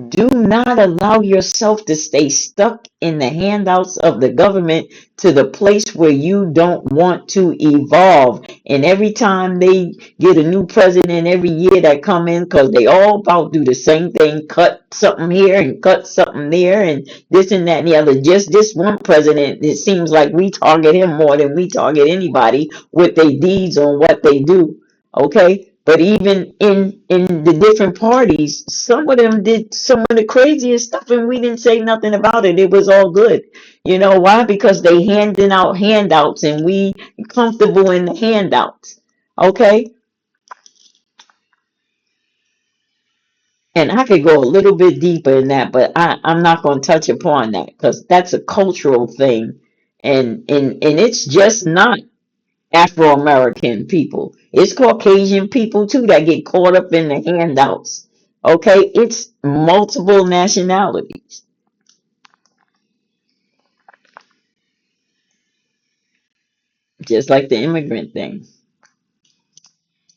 Do not allow yourself to stay stuck in the handouts of the government to the place where you don't want to evolve. And every time they get a new president every year that come in, because they all about do the same thing, cut something here and cut something there and this and that and the other. Just this one president, it seems like we target him more than we target anybody with their deeds on what they do. Okay, but even in the different parties, some of them did some of the craziest stuff, and we didn't say nothing about it. It was all good. You know why? Because they handing out handouts, and we comfortable in the handouts. Okay, And I could go a little bit deeper in that, but I'm not going to touch upon that because that's a cultural thing. And it's just not Afro American people. It's Caucasian people too that get caught up in the handouts. Okay, it's multiple nationalities, just like the immigrant thing.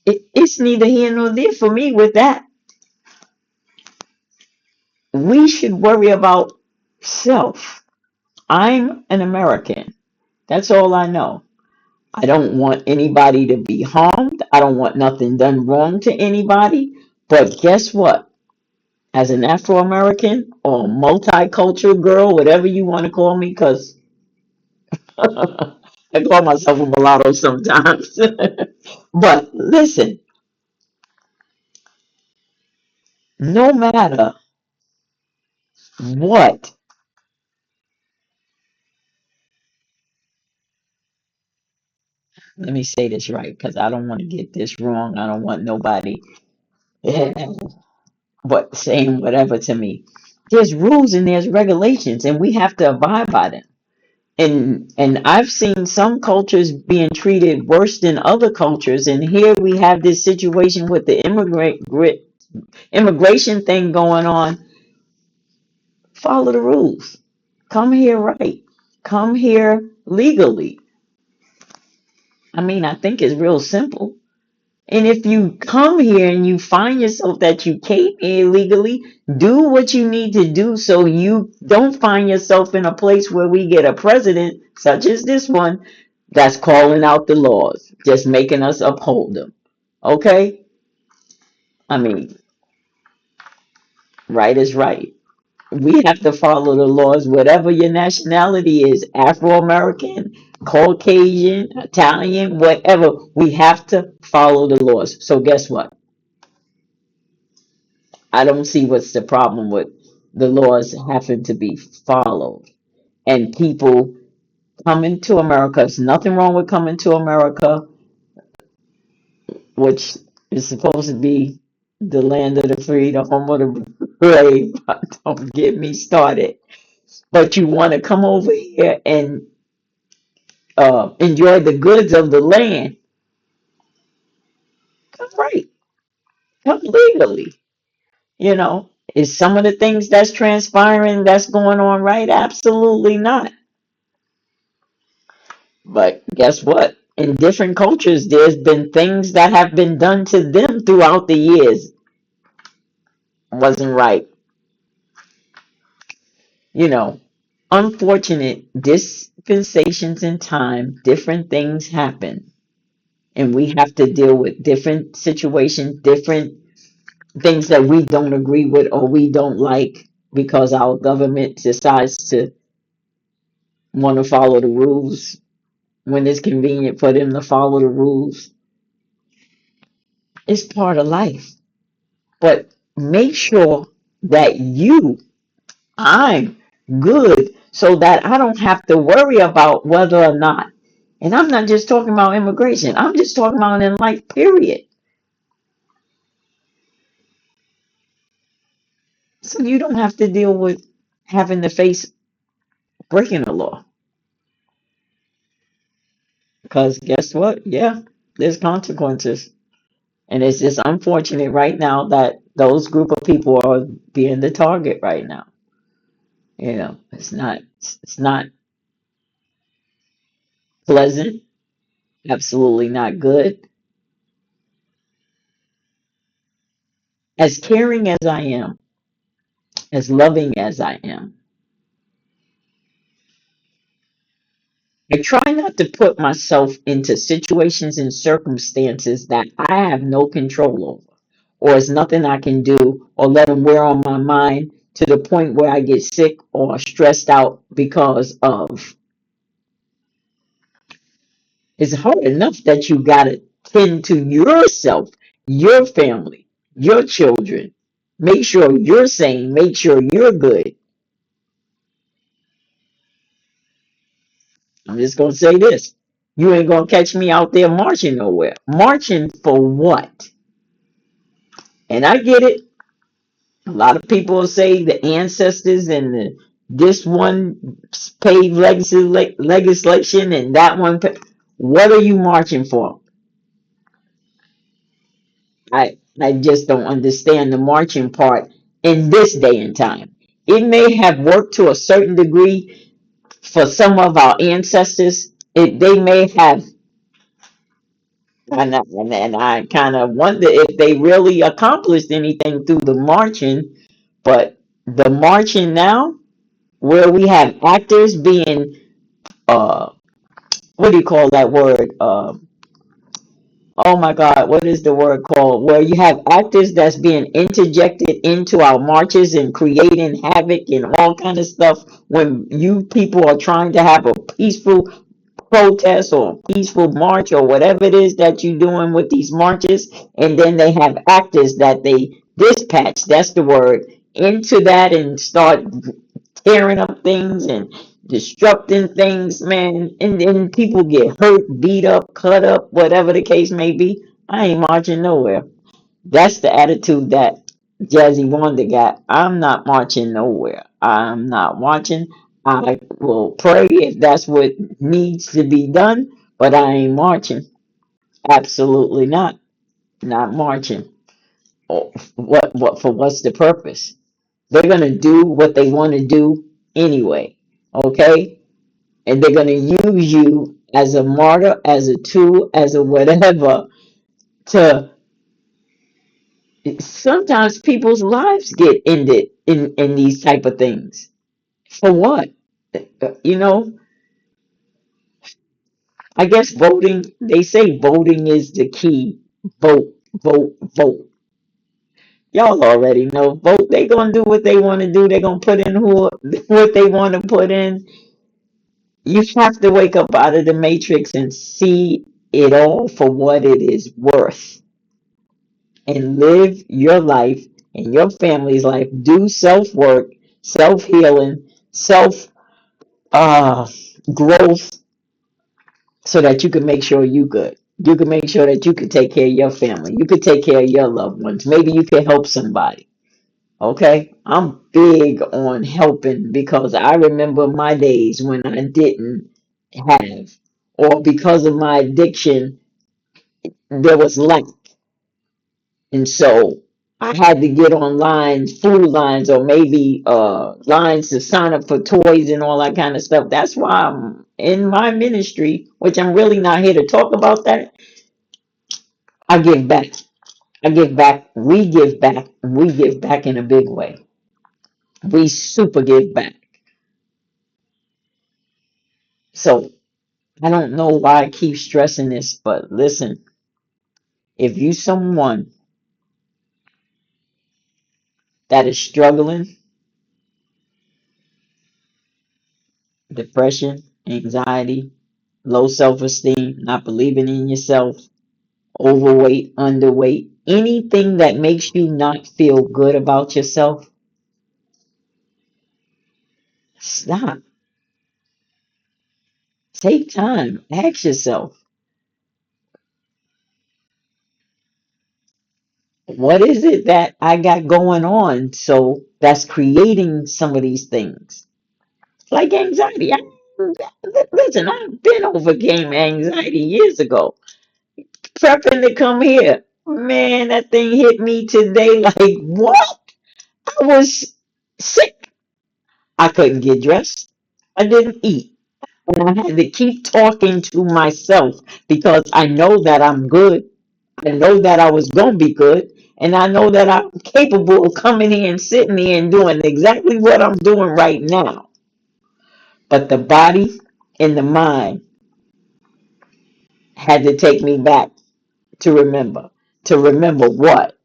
It's neither here nor there for me with that. We should worry about self. I'm an American. That's all I know. I don't want anybody to be harmed. I don't want nothing done wrong to anybody. But guess what? As an Afro American or multicultural girl, whatever you want to call me, because I call myself a mulatto sometimes. But listen, no matter what, let me say this right because I don't want to get this wrong. I don't want nobody but saying whatever to me. There's rules and there's regulations, and we have to abide by them. And I've seen some cultures being treated worse than other cultures, and here we have this situation with the immigration thing going on. Follow the rules. Come here right. Come here legally. I mean, I think it's real simple. And if you come here and you find yourself that you came here illegally, do what you need to do so you don't find yourself in a place where we get a president such as this one that's calling out the laws, just making us uphold them. Okay? I mean, right is right. We have to follow the laws, whatever your nationality is, Afro American, Caucasian, Italian, whatever. We have to follow the laws. So guess what? I don't see what's the problem with the laws having to be followed. And people coming to America, there's nothing wrong with coming to America, which is supposed to be the land of the free, the home of the brave. Don't get me started. But you want to come over here and enjoy the goods of the land, come right, come legally. You know, is some of the things that's transpiring that's going on right? Absolutely not. But guess what? In different cultures, there's been things that have been done to them throughout the years. Wasn't right. You know, unfortunate dispensations in time, different things happen. And we have to deal with different situations, different things that we don't agree with or we don't like because our government decides to want to follow the rules when it's convenient for them to follow the rules. It's part of life. But make sure that I'm good so that I don't have to worry about whether or not. And I'm not just talking about immigration, I'm just talking about in life, period. So you don't have to deal with having to face breaking the law. Because guess what? Yeah, there's consequences. And it's just unfortunate right now that those group of people are being the target right now. You know, it's not pleasant, absolutely not good. As caring as I am, as loving as I am, I try not to put myself into situations and circumstances that I have no control over, or it's nothing I can do, or let them wear on my mind to the point where I get sick or stressed out because of. It's hard enough that you got to tend to yourself, your family, your children. Make sure you're sane, make sure you're good. I'm just going to say this. You ain't going to catch me out there marching nowhere. Marching for what? And I get it. A lot of people say the ancestors and this one paid legislation and that one. What are you marching for? I just don't understand the marching part in this day and time. It may have worked to a certain degree for some of our ancestors. They may have, and I kind of wonder if they really accomplished anything through the marching. But the marching now, where we have actors being, uh, what do you call that word? Oh my God, what is the word called? Where you have actors that's being interjected into our marches and creating havoc and all kind of stuff when you people are trying to have a peaceful protest or a peaceful march or whatever it is that you're doing with these marches, and then they have actors that they dispatch, that's the word, into that and start tearing up things and destructing things, man, and then people get hurt, beat up, cut up, whatever the case may be. I ain't marching nowhere. That's the attitude that Jazzy Wanda got. I'm not marching nowhere. I'm not marching. I will pray if that's what needs to be done, but I ain't marching. Absolutely not. Not marching. Oh, what for what's the purpose? They're gonna do what they want to do anyway. Okay? And they're gonna use you as a martyr, as a tool, as a whatever to sometimes people's lives get ended in these type of things. For what? You know, I guess voting, they say voting is the key. Vote, vote, vote. Y'all already know. Vote. They gonna do what they want to do. They gonna put in who what they want to put in. You have to wake up out of the matrix and see it all for what it is worth and live your life and your family's life. Do self work, self healing, self uh, growth so that you can make sure you good. You can make sure that you can take care of your family. You can take care of your loved ones. Maybe you can help somebody. Okay, I'm big on helping because I remember my days when I didn't have, or because of my addiction, there was lack. And so I had to get on lines, food lines, or maybe lines to sign up for toys and all that kind of stuff. That's why I'm in my ministry, which I'm really not here to talk about that. I give back. I give back. We give back. We give back in a big way. We super give back. So I don't know why I keep stressing this, but listen, if you someone that is struggling, depression, anxiety, low self-esteem, not believing in yourself, overweight, underweight, anything that makes you not feel good about yourself, stop. Take time. Ask yourself, what is it that I got going on so that's creating some of these things? Like anxiety. Listen, I've been overcame anxiety years ago. Prepping to come here. Man, that thing hit me today like what? I was sick. I couldn't get dressed. I didn't eat. And I had to keep talking to myself because I know that I'm good. I know that I was going to be good. And I know that I'm capable of coming here and sitting here and doing exactly what I'm doing right now. But the body and the mind had to take me back to remember. To remember what?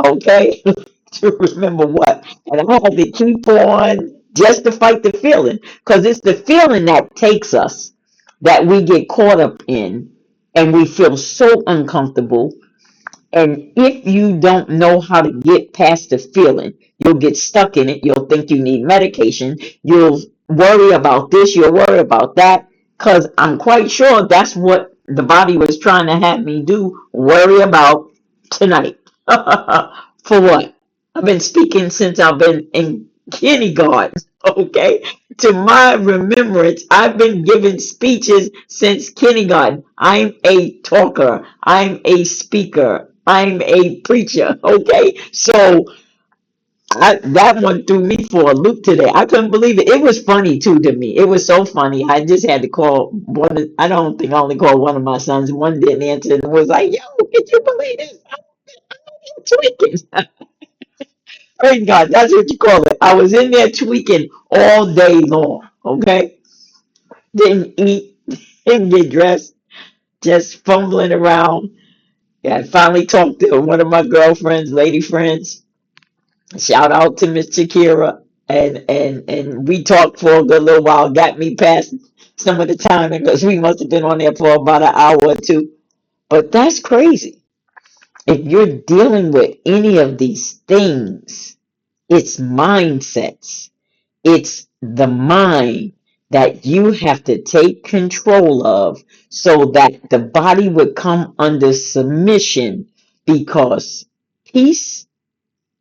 Okay? To remember what? And I had to keep on just to fight the feeling. Because it's the feeling that takes us, that we get caught up in, and we feel so uncomfortable. And if you don't know how to get past the feeling, you'll get stuck in it. You'll think you need medication. You'll worry about this. You'll worry about that. Because I'm quite sure that's what the body was trying to have me do. Worry about tonight. For what? I've been speaking since I've been in kindergarten. Okay. To my remembrance, I've been giving speeches since kindergarten. I'm a talker. I'm a speaker. I'm a preacher. Okay. So that one threw me for a loop today. I couldn't believe it. It was funny too to me. It was so funny. I just had to call one. I don't think I only called one of my sons. One didn't answer and was like, "Yo, could you believe this? I'm tweaking." Praise God. That's what you call it. I was in there tweaking all day long. Okay, didn't eat, didn't get dressed, just fumbling around. Yeah, I finally talked to one of my girlfriends, lady friends. Shout out to Miss Shakira, and we talked for a good little while. Got me past some of the time because we must have been on there for about an hour or two. But that's crazy. If you're dealing with any of these things, it's mindsets. It's the mind that you have to take control of so that the body would come under submission because peace,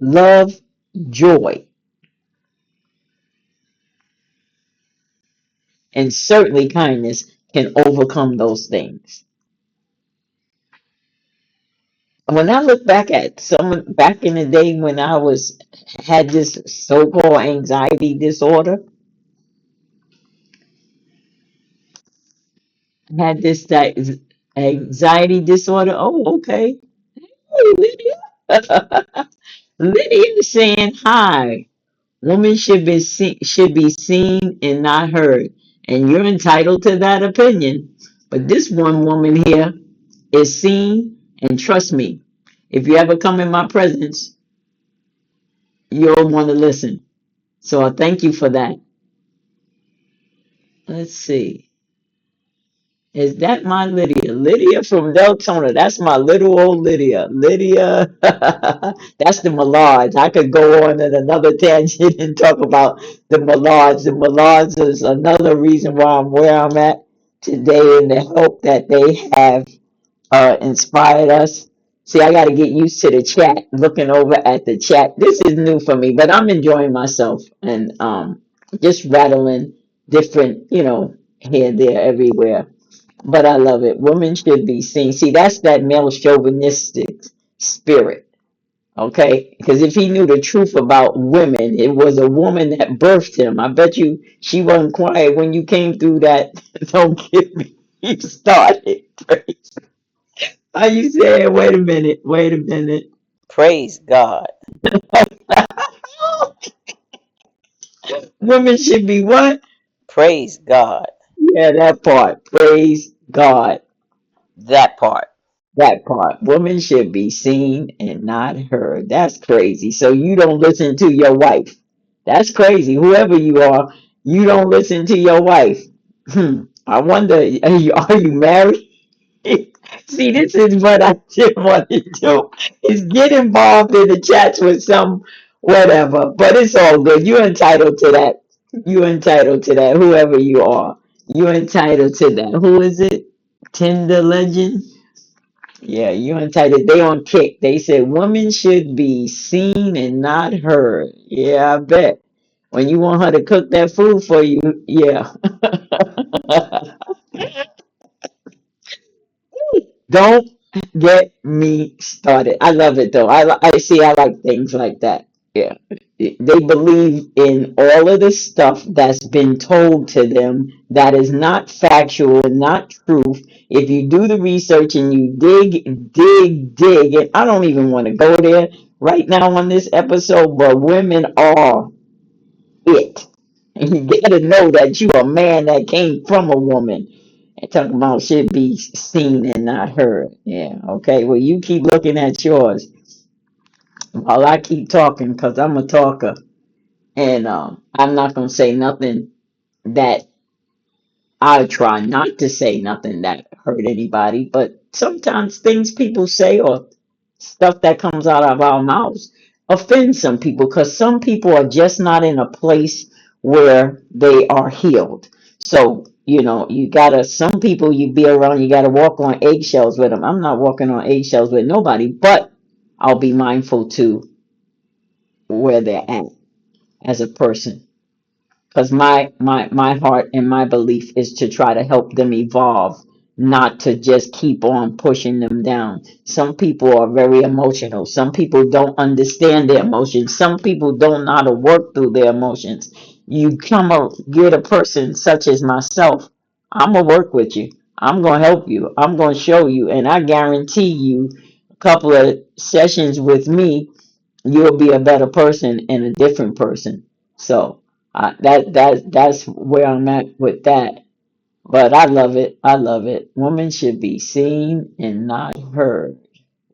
love, joy, and certainly kindness can overcome those things. When I look back at some back in the day when I was had this so-called anxiety disorder, had this anxiety disorder. Oh, okay. Hey, Lydia. Lydia is saying hi. Women should be seen and not heard, and you're entitled to that opinion. But this one woman here is seen, and trust me, if you ever come in my presence, you'll want to listen. So I thank you for that. Let's see. Is that my Lydia? Lydia from Deltona. That's my little old Lydia. Lydia. That's the Mallards. I could go on in another tangent and talk about the Mallards. The Mallards is another reason why I'm where I'm at today and the help that they have inspired us. See, I got to get used to the chat, looking over at the chat. This is new for me, but I'm enjoying myself and just rattling different, here, there, everywhere. But I love it. Women should be seen. See, that's that male chauvinistic spirit. Okay, because if he knew the truth about women, it was a woman that birthed him. I bet you she wasn't quiet when you came through that. Don't get me started. How you saying? Wait a minute. Wait a minute. Praise God. Women should be what? Praise God. Yeah, that part. Praise God. That part. That part. Women should be seen and not heard. That's crazy. So you don't listen to your wife. That's crazy. Whoever you are, you don't listen to your wife. I wonder, are you married? See, this is what I didn't want to do. Is get involved in the chats with some whatever. But it's all good. You're entitled to that. You're entitled to that. Whoever you are, you're entitled to that. Who is it? Tinder legend. Yeah, you're entitled. They on kick. They said women should be seen and not heard. Yeah, I bet. When you want her to cook that food for you, yeah. Don't get me started. I love it though. I see. I like things like that. Yeah, they believe in all of the stuff that's been told to them that is not factual and not truth. If you do the research and you dig, and I don't even want to go there right now on this episode, but women are it. And you gotta know that you a man that came from a woman. And talking about should be seen and not heard. Yeah, okay. Well, you keep looking at yours while I keep talking because I'm a talker. And I'm not going to say nothing that I try not to say nothing that hurt anybody. But sometimes things people say or stuff that comes out of our mouths offends some people because some people are just not in a place where they are healed. So, you gotta, some people you be around, you gotta walk on eggshells with them. I'm not walking on eggshells with nobody, but I'll be mindful to where they're at as a person. Because my heart and my belief is to try to help them evolve, not to just keep on pushing them down. Some people are very emotional. Some people don't understand their emotions. Some people don't know how to work through their emotions. You get a person such as myself, I'm gonna work with you. I'm gonna help you. I'm gonna show you, and I guarantee you, a couple of sessions with me, you'll be a better person and a different person. So that's where I'm at with that. But I love it. I love it. Women should be seen and not heard.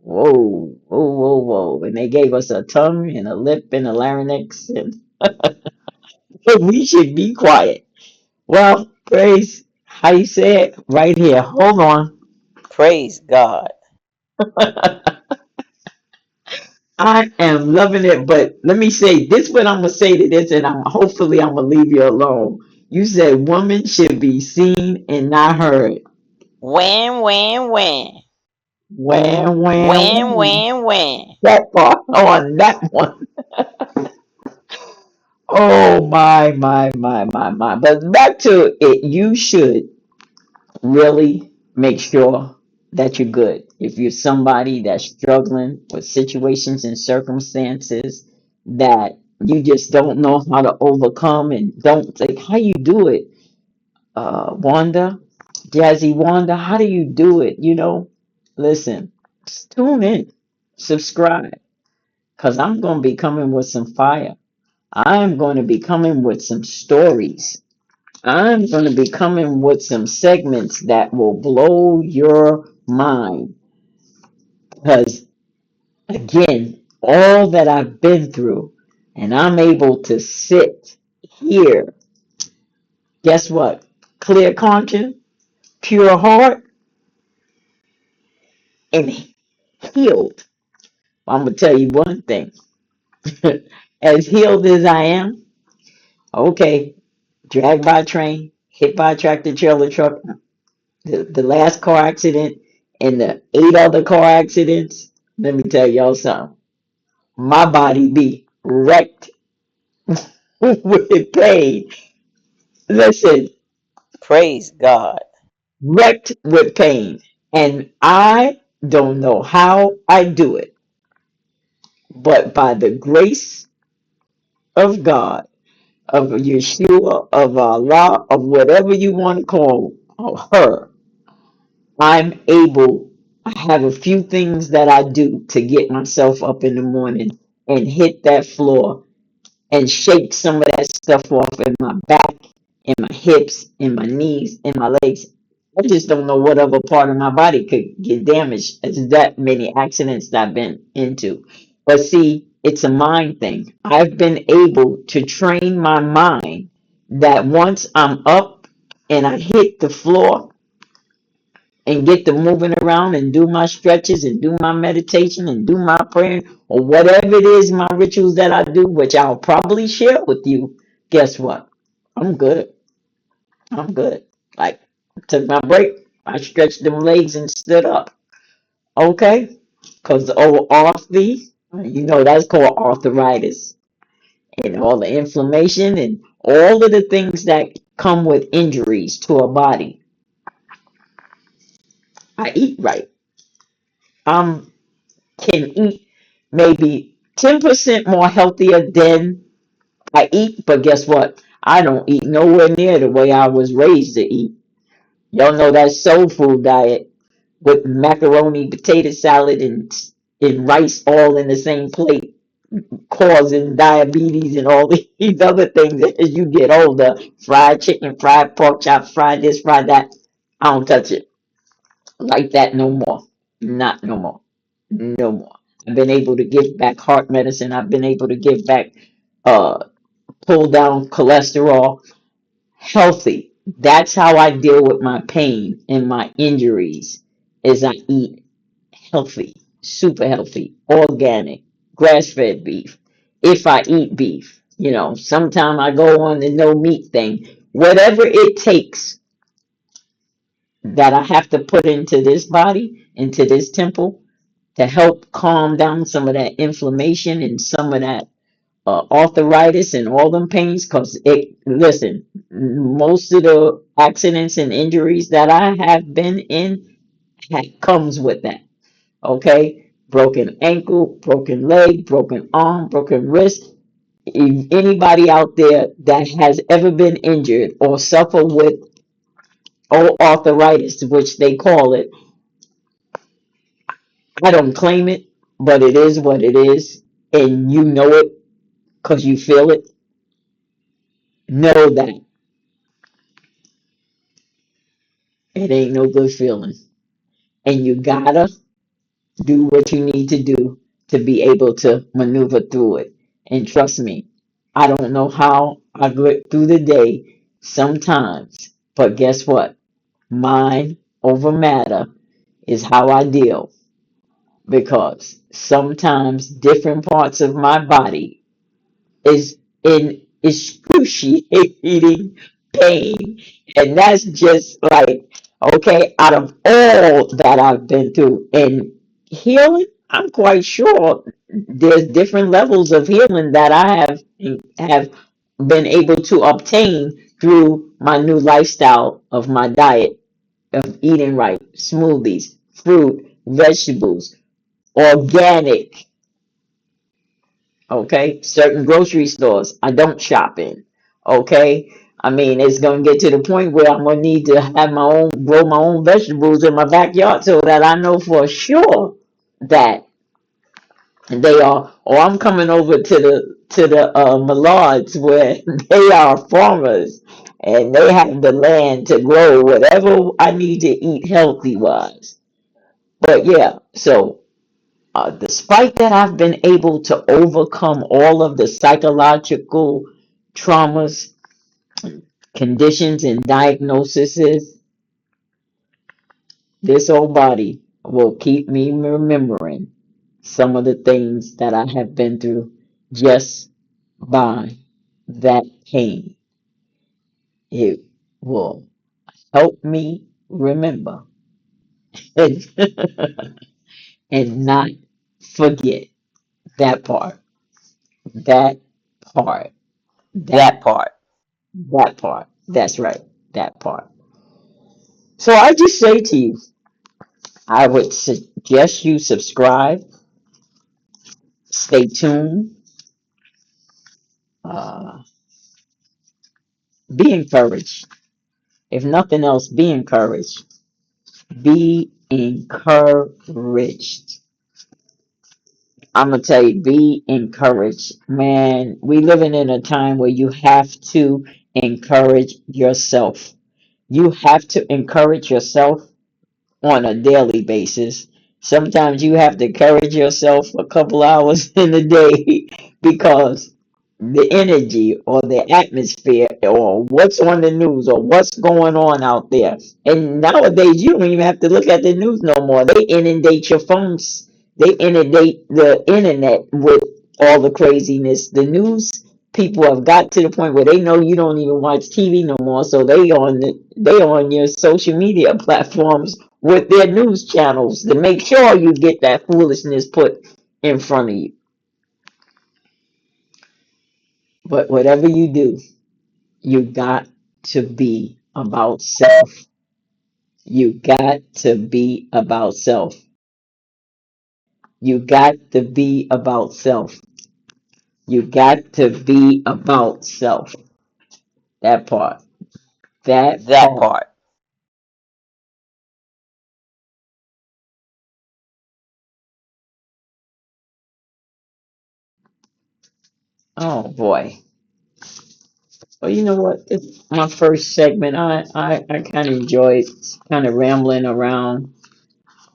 Whoa, whoa, whoa, whoa. And they gave us a tongue and a lip and a larynx, and we should be quiet. Well, Grace, how you say it? Right here. Hold on. Praise God. I am loving it, but let me say this: what I'm gonna say to this, and hopefully I'm gonna leave you alone. You said women should be seen and not heard. When, when, when. Wham, wham, When, wham. when, when. That part on that one. Oh my. But back to it, you should really make sure that you're good. If you're somebody that's struggling with situations and circumstances that you just don't know how to overcome and don't like how you do it, Wanda, Jazzy Wanda, how do you do it? Listen, just tune in, subscribe, because I'm going to be coming with some fire. I'm going to be coming with some stories. I'm going to be coming with some segments that will blow your mind. Because, again, all that I've been through, and I'm able to sit here, guess what? Clear conscience, pure heart, and healed. I'm going to tell you one thing. As healed as I am, okay, dragged by a train, hit by a tractor trailer truck, the last car accident, and the 8 other car accidents, let me tell y'all something. My body be wrecked with pain. Listen, Praise God. wrecked with pain. And I don't know how I do it, but by the grace of God, of Yeshua, of Allah, of whatever you want to call her, I'm able, I have a few things that I do to get myself up in the morning and hit that floor and shake some of that stuff off in my back, in my hips, in my knees, in my legs. I just don't know what other part of my body could get damaged. It's that many accidents that I've been into. But see, it's a mind thing. I've been able to train my mind that once I'm up and I hit the floor, and get to moving around and do my stretches and do my meditation and do my praying or whatever it is, my rituals that I do, which I'll probably share with you, guess what? I'm good. I'm good. Like, took my break. I stretched them legs and stood up. Okay? Because the old arthritis, that's called arthritis. And all the inflammation and all of the things that come with injuries to a body. I eat right. I can eat maybe 10% more healthier than I eat, but guess what? I don't eat nowhere near the way I was raised to eat. Y'all know that soul food diet with macaroni, potato salad, and rice all in the same plate, causing diabetes and all these other things as you get older. Fried chicken, fried pork chop, fried this, fried that. I don't touch it like that no more. Not no more. No more. I've been able to give back heart medicine. I've been able to give back, uh, pull down cholesterol, healthy. That's how I deal with my pain and my injuries. Is I eat healthy, super healthy, organic, grass-fed beef. If I eat beef, sometime I go on the no meat thing. Whatever it takes that I have to put into this body, into this temple, to help calm down some of that inflammation and some of that arthritis and all them pains. Cause it, listen, most of the accidents and injuries that I have been in comes with that. Okay, broken ankle, broken leg, broken arm, broken wrist. If anybody out there that has ever been injured or suffer with arthritis, which they call it, I don't claim it, but it is what it is, and you know it because you feel it. Know that it ain't no good feeling, and you gotta do what you need to do to be able to maneuver through it. And trust me, I don't know how I get through the day sometimes, but guess what? Mind over matter is how I deal because sometimes different parts of my body is in excruciating pain. And that's just like, okay, out of all that I've been through and healing, I'm quite sure there's different levels of healing that I have been able to obtain through my new lifestyle of my diet, of eating right, smoothies, fruit, vegetables, organic. Okay, certain grocery stores I don't shop in. Okay, I mean it's gonna get to the point where I'm gonna need to have my own, grow my own vegetables in my backyard so that I know for sure that they are. Or I'm coming over to the Millards where they are farmers and they have the land to grow whatever I need to eat healthy wise. But yeah, so despite that, I've been able to overcome all of the psychological traumas, conditions, and diagnoses. This old body will keep me remembering some of the things that I have been through just by that pain. It will help me remember and, and not forget that part, that part, that That part. That part. That's right. That part. So I just say to you, I would suggest you subscribe, stay tuned, uh, be encouraged. If nothing else, be encouraged. Be encouraged. I'm gonna tell you, be encouraged. Man, we living in a time where you have to encourage yourself. You have to encourage yourself on a daily basis. Sometimes you have to encourage yourself a couple hours in a day because the energy or the atmosphere or what's on the news or what's going on out there. And nowadays you don't even have to look at the news no more. They inundate your phones. They inundate the internet with all the craziness. The news people have got to the point where they know you don't even watch TV no more, so they on your social media platforms with their news channels to make sure you get that foolishness put in front of you. But whatever you do, you got to be about self. You got to be about self. You got to be about self. You got to be about self. That part. That That part. part. Oh boy. Well, you know what? It's my first segment. I kind of enjoyed kind of rambling around.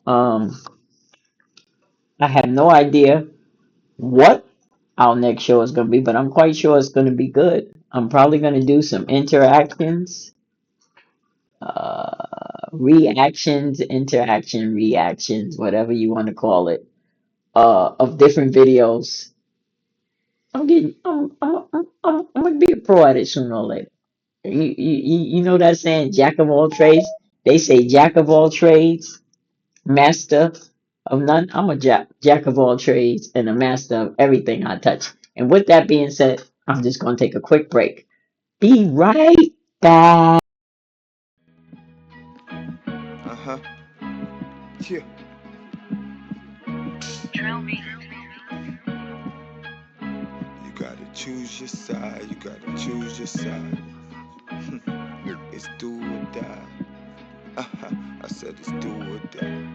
Um, I have no idea what our next show is going to be, but I'm quite sure it's going to be good. I'm probably going to do some interactions, reactions, whatever you want to call it, of different videos. I'm gonna be a pro at it sooner or later. You know that saying, jack of all trades? They say jack of all trades, master of none. I'm a jack of all trades and a master of everything I touch. And with that being said, I'm just going to take a quick break. Be right back. Uh-huh. Yeah. You gotta choose your side. You gotta choose your side. It's do or die. Uh-huh. I said it's do or die.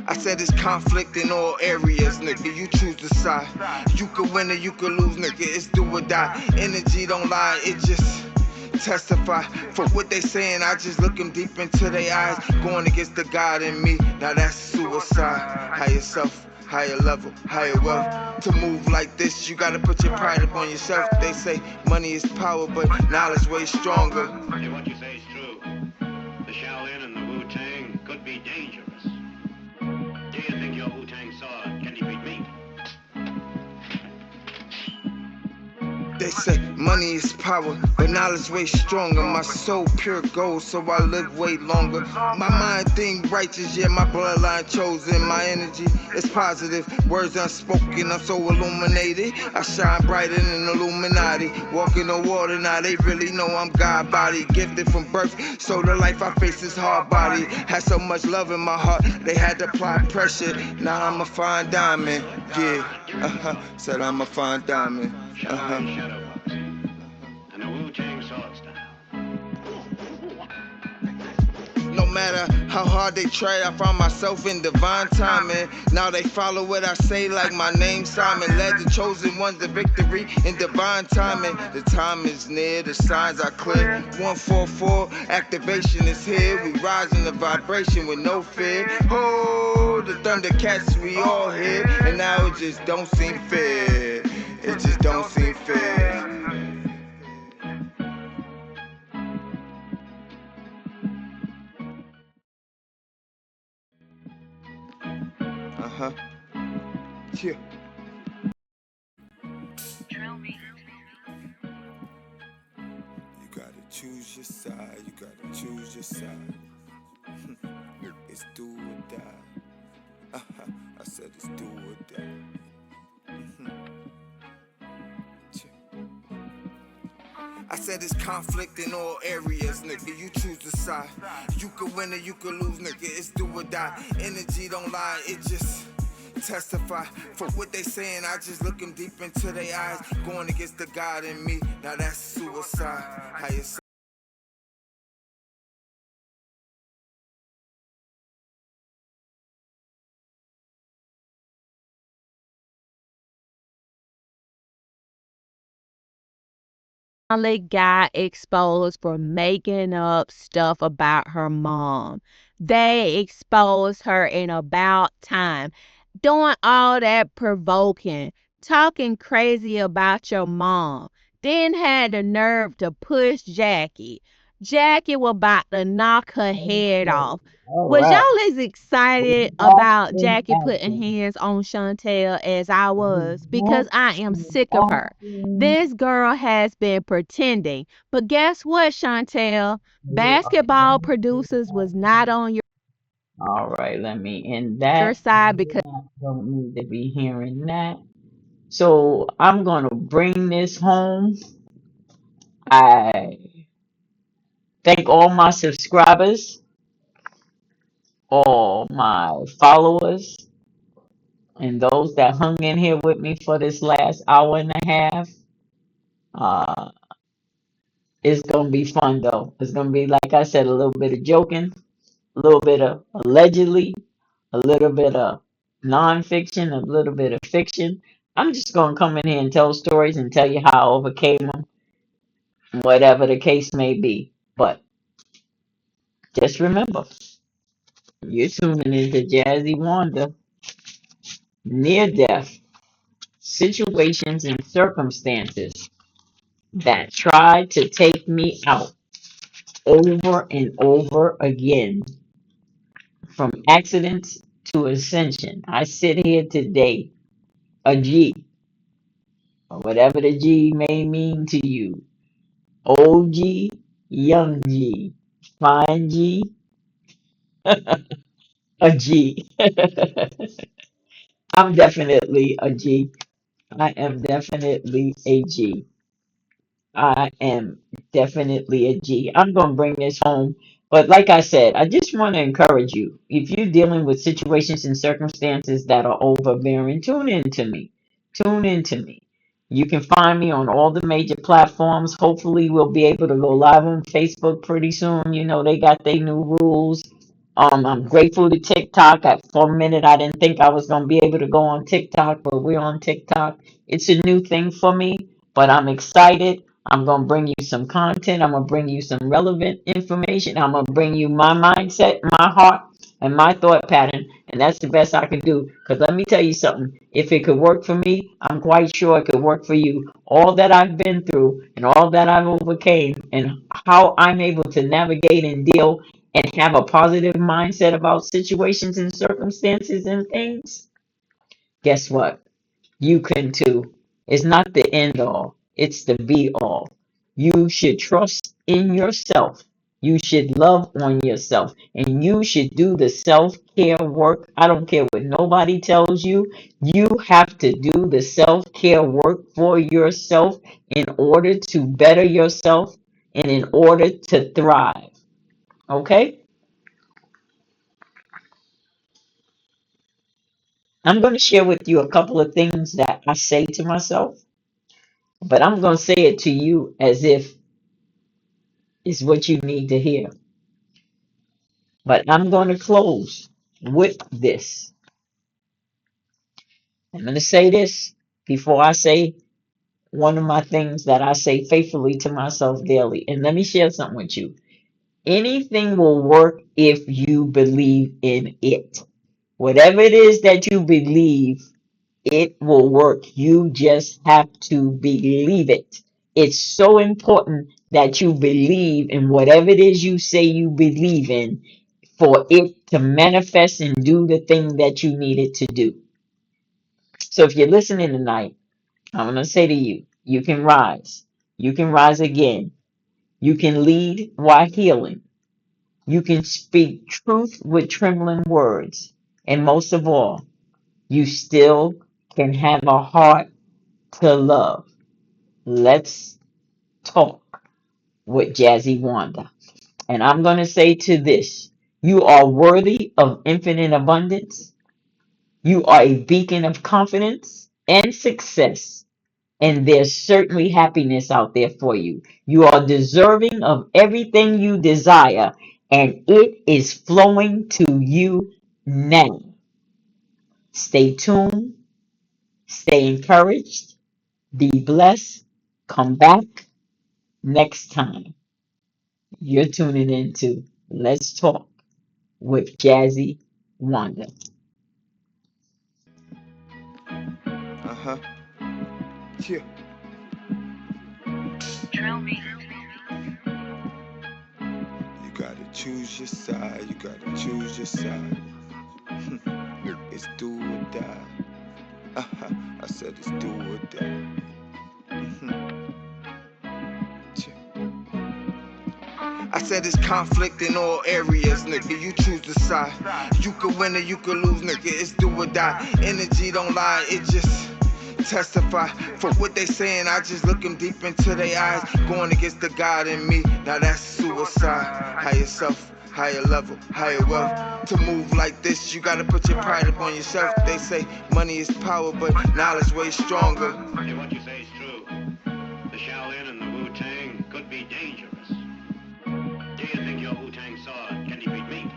I said it's conflict in all areas, nigga. You choose the side. You could win or you could lose, nigga. It's do or die. Energy don't lie, it just testify for what they saying. I just look them deep into their eyes, going against the God in me. Now that's suicide. Higher self, higher level, higher wealth. To move like this, you gotta put your pride up on yourself. They say money is power, but knowledge way stronger. If what you say is true, the Shaolin and the Wu-Tang could be dangerous. Do you think your Wu-Tang sword can defeat me? They say money is power, but knowledge way stronger. My soul pure gold, so I live way longer. My mind think righteous, yeah, my bloodline chosen. My energy is positive, words unspoken, I'm so illuminated. I shine brighter than Illuminati. Walking on water, now they really know I'm God body. Gifted from birth, so the life I face is hard body. Had so much love in my heart, they had to apply pressure. Now I'm a fine diamond, yeah, said I'm a fine diamond. Shaolin shadow boxing and the Wu-Tang sword style. No matter how hard they try, I find myself in divine timing. Now they follow what I say like my name Simon. Led the chosen ones to victory in divine timing. The time is near, the signs are clear. 144, activation is here. We rise in the vibration with no fear. Oh, the Thundercats we all hear. And now it just don't seem fair. It just don't seem fair. Uh-huh. Yeah. You gotta choose your side, you gotta choose your side. It's do or die. I said it's do or die. I said it's conflict in all areas, nigga. You choose the side. You could win or you could lose, nigga. It's do or die. Energy don't lie, it just testify for what they saying. I just look them deep into their eyes, going against the God in me. Now that's suicide. Higher Finally got exposed for making up stuff about her mom. They exposed her in about time, doing all that provoking, talking crazy about your mom. Then had the nerve to push Jackie. Jackie was about to knock her head Okay. off. All Was right. y'all as excited We back about in Jackie putting action. hands on Chantel as I We was? back Because I am in sick of her. action. This girl has been pretending. But guess what, Chantel? We are Basketball back in producers was action. not on All right, let me end your that. side You because don't need to be hearing that. So I'm gonna bring this home. I thank all my subscribers, all my followers, and those that hung in here with me for this last hour and a half. Uh, it's gonna be fun though. It's gonna be, like I said, a little bit of joking, a little bit of allegedly, a little bit of nonfiction, a little bit of fiction. I'm just gonna come in here and tell stories and tell you how I overcame them, whatever the case may be. But just remember, you're tuning into Jazzy Wanda, near death situations and circumstances that try to take me out over and over again, from accidents to ascension. I sit here today, a G, or whatever the G may mean to you. Old G, young G, fine G, A G. I'm definitely a G. I am definitely a G. I am definitely a G. I'm going to bring this home. But like I said, I just want to encourage you. If you're dealing with situations and circumstances that are overbearing, tune in to me. Tune in to me. You can find me on all the major platforms. Hopefully, we'll be able to go live on Facebook pretty soon. You know, they got their new rules. I'm grateful to TikTok. For a minute, I didn't think I was going to be able to go on TikTok, but we're on TikTok. It's a new thing for me, but I'm excited. I'm going to bring you some content. I'm going to bring you some relevant information. I'm going to bring you my mindset, my heart, and my thought pattern. And that's the best I can do. Because let me tell you something. If it could work for me, I'm quite sure it could work for you. All that I've been through and all that I've overcame and how I'm able to navigate and deal and have a positive mindset about situations and circumstances and things, guess what? You can too. It's not the end all, it's the be all. You should trust in yourself. You should love on yourself. And you should do the self care work. I don't care what nobody tells you. You have to do the self care work for yourself in order to better yourself and in order to thrive. Okay? I'm going to share with you a couple of things that I say to myself, but I'm going to say it to you as if it's what you need to hear. But I'm going to close with this. I'm going to say this before I say one of my things that I say faithfully to myself daily. And let me share something with you. Anything will work if you believe in it. Whatever it is that you believe, it will work. You just have to believe it. It's so important that you believe in whatever it is you say you believe in for it to manifest and do the thing that you need it to do. So if you're listening tonight, I'm going to say to you, you can rise. You can rise again. You can lead while healing. You can speak truth with trembling words. And most of all, you still can have a heart to love. Let's talk with Jazzy Wanda. And I'm going to say to this, you are worthy of infinite abundance. You are a beacon of confidence and success. And there's certainly happiness out there for you. You are deserving of everything you desire, and it is flowing to you now. Stay tuned, stay encouraged, be blessed. Come back next time. You're tuning into Let's Talk with Jazzy Wanda. Uh huh. Yeah. You gotta choose your side. You gotta choose your side. It's do or die. Uh huh. I said it's do or die. Yeah. I said it's conflict in all areas, nigga. You choose the side. You could win or you could lose, nigga. It's do or die. Energy don't lie, it just testify for what they saying. I just look them deep into their eyes, going against the God in me. Now that's suicide. Higher self, higher level, higher wealth. To move like this, you gotta put your pride upon yourself. They say money is power, but knowledge way stronger. If what you say is true, the Shaolin and the Wu-Tang could be dangerous. Do you think your Wu-Tang sword can defeat me?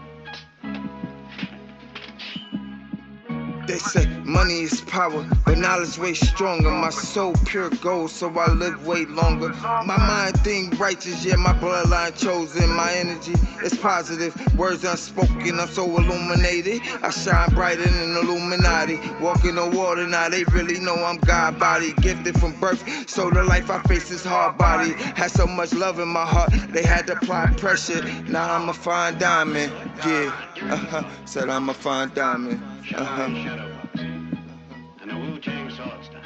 They say money is power, but knowledge way stronger. My soul pure gold, so I live way longer. My mind think righteous, yeah, my bloodline chosen. My energy is positive, words unspoken. I'm so illuminated. I shine brighter than Illuminati. Walking on water, now they really know I'm God body, gifted from birth. So the life I face is hard body. Had so much love in my heart, they had to apply pressure. Now I'm a fine diamond, yeah. Said I'm a fine diamond. Shaolin shadow boxing and the Wu-Tang sword style.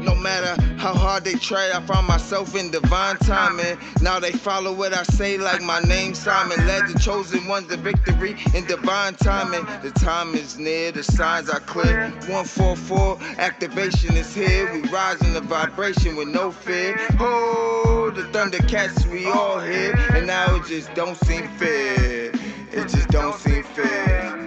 No matter how hard they try, I found myself in divine timing. Now they follow what I say like my name Simon. Led the chosen ones to victory in divine timing. The time is near, the signs are clear. 144, activation is here. We rise in the vibration with no fear. Oh, the thundercats we all hear. And now it just don't seem fair. It just don't seem fair.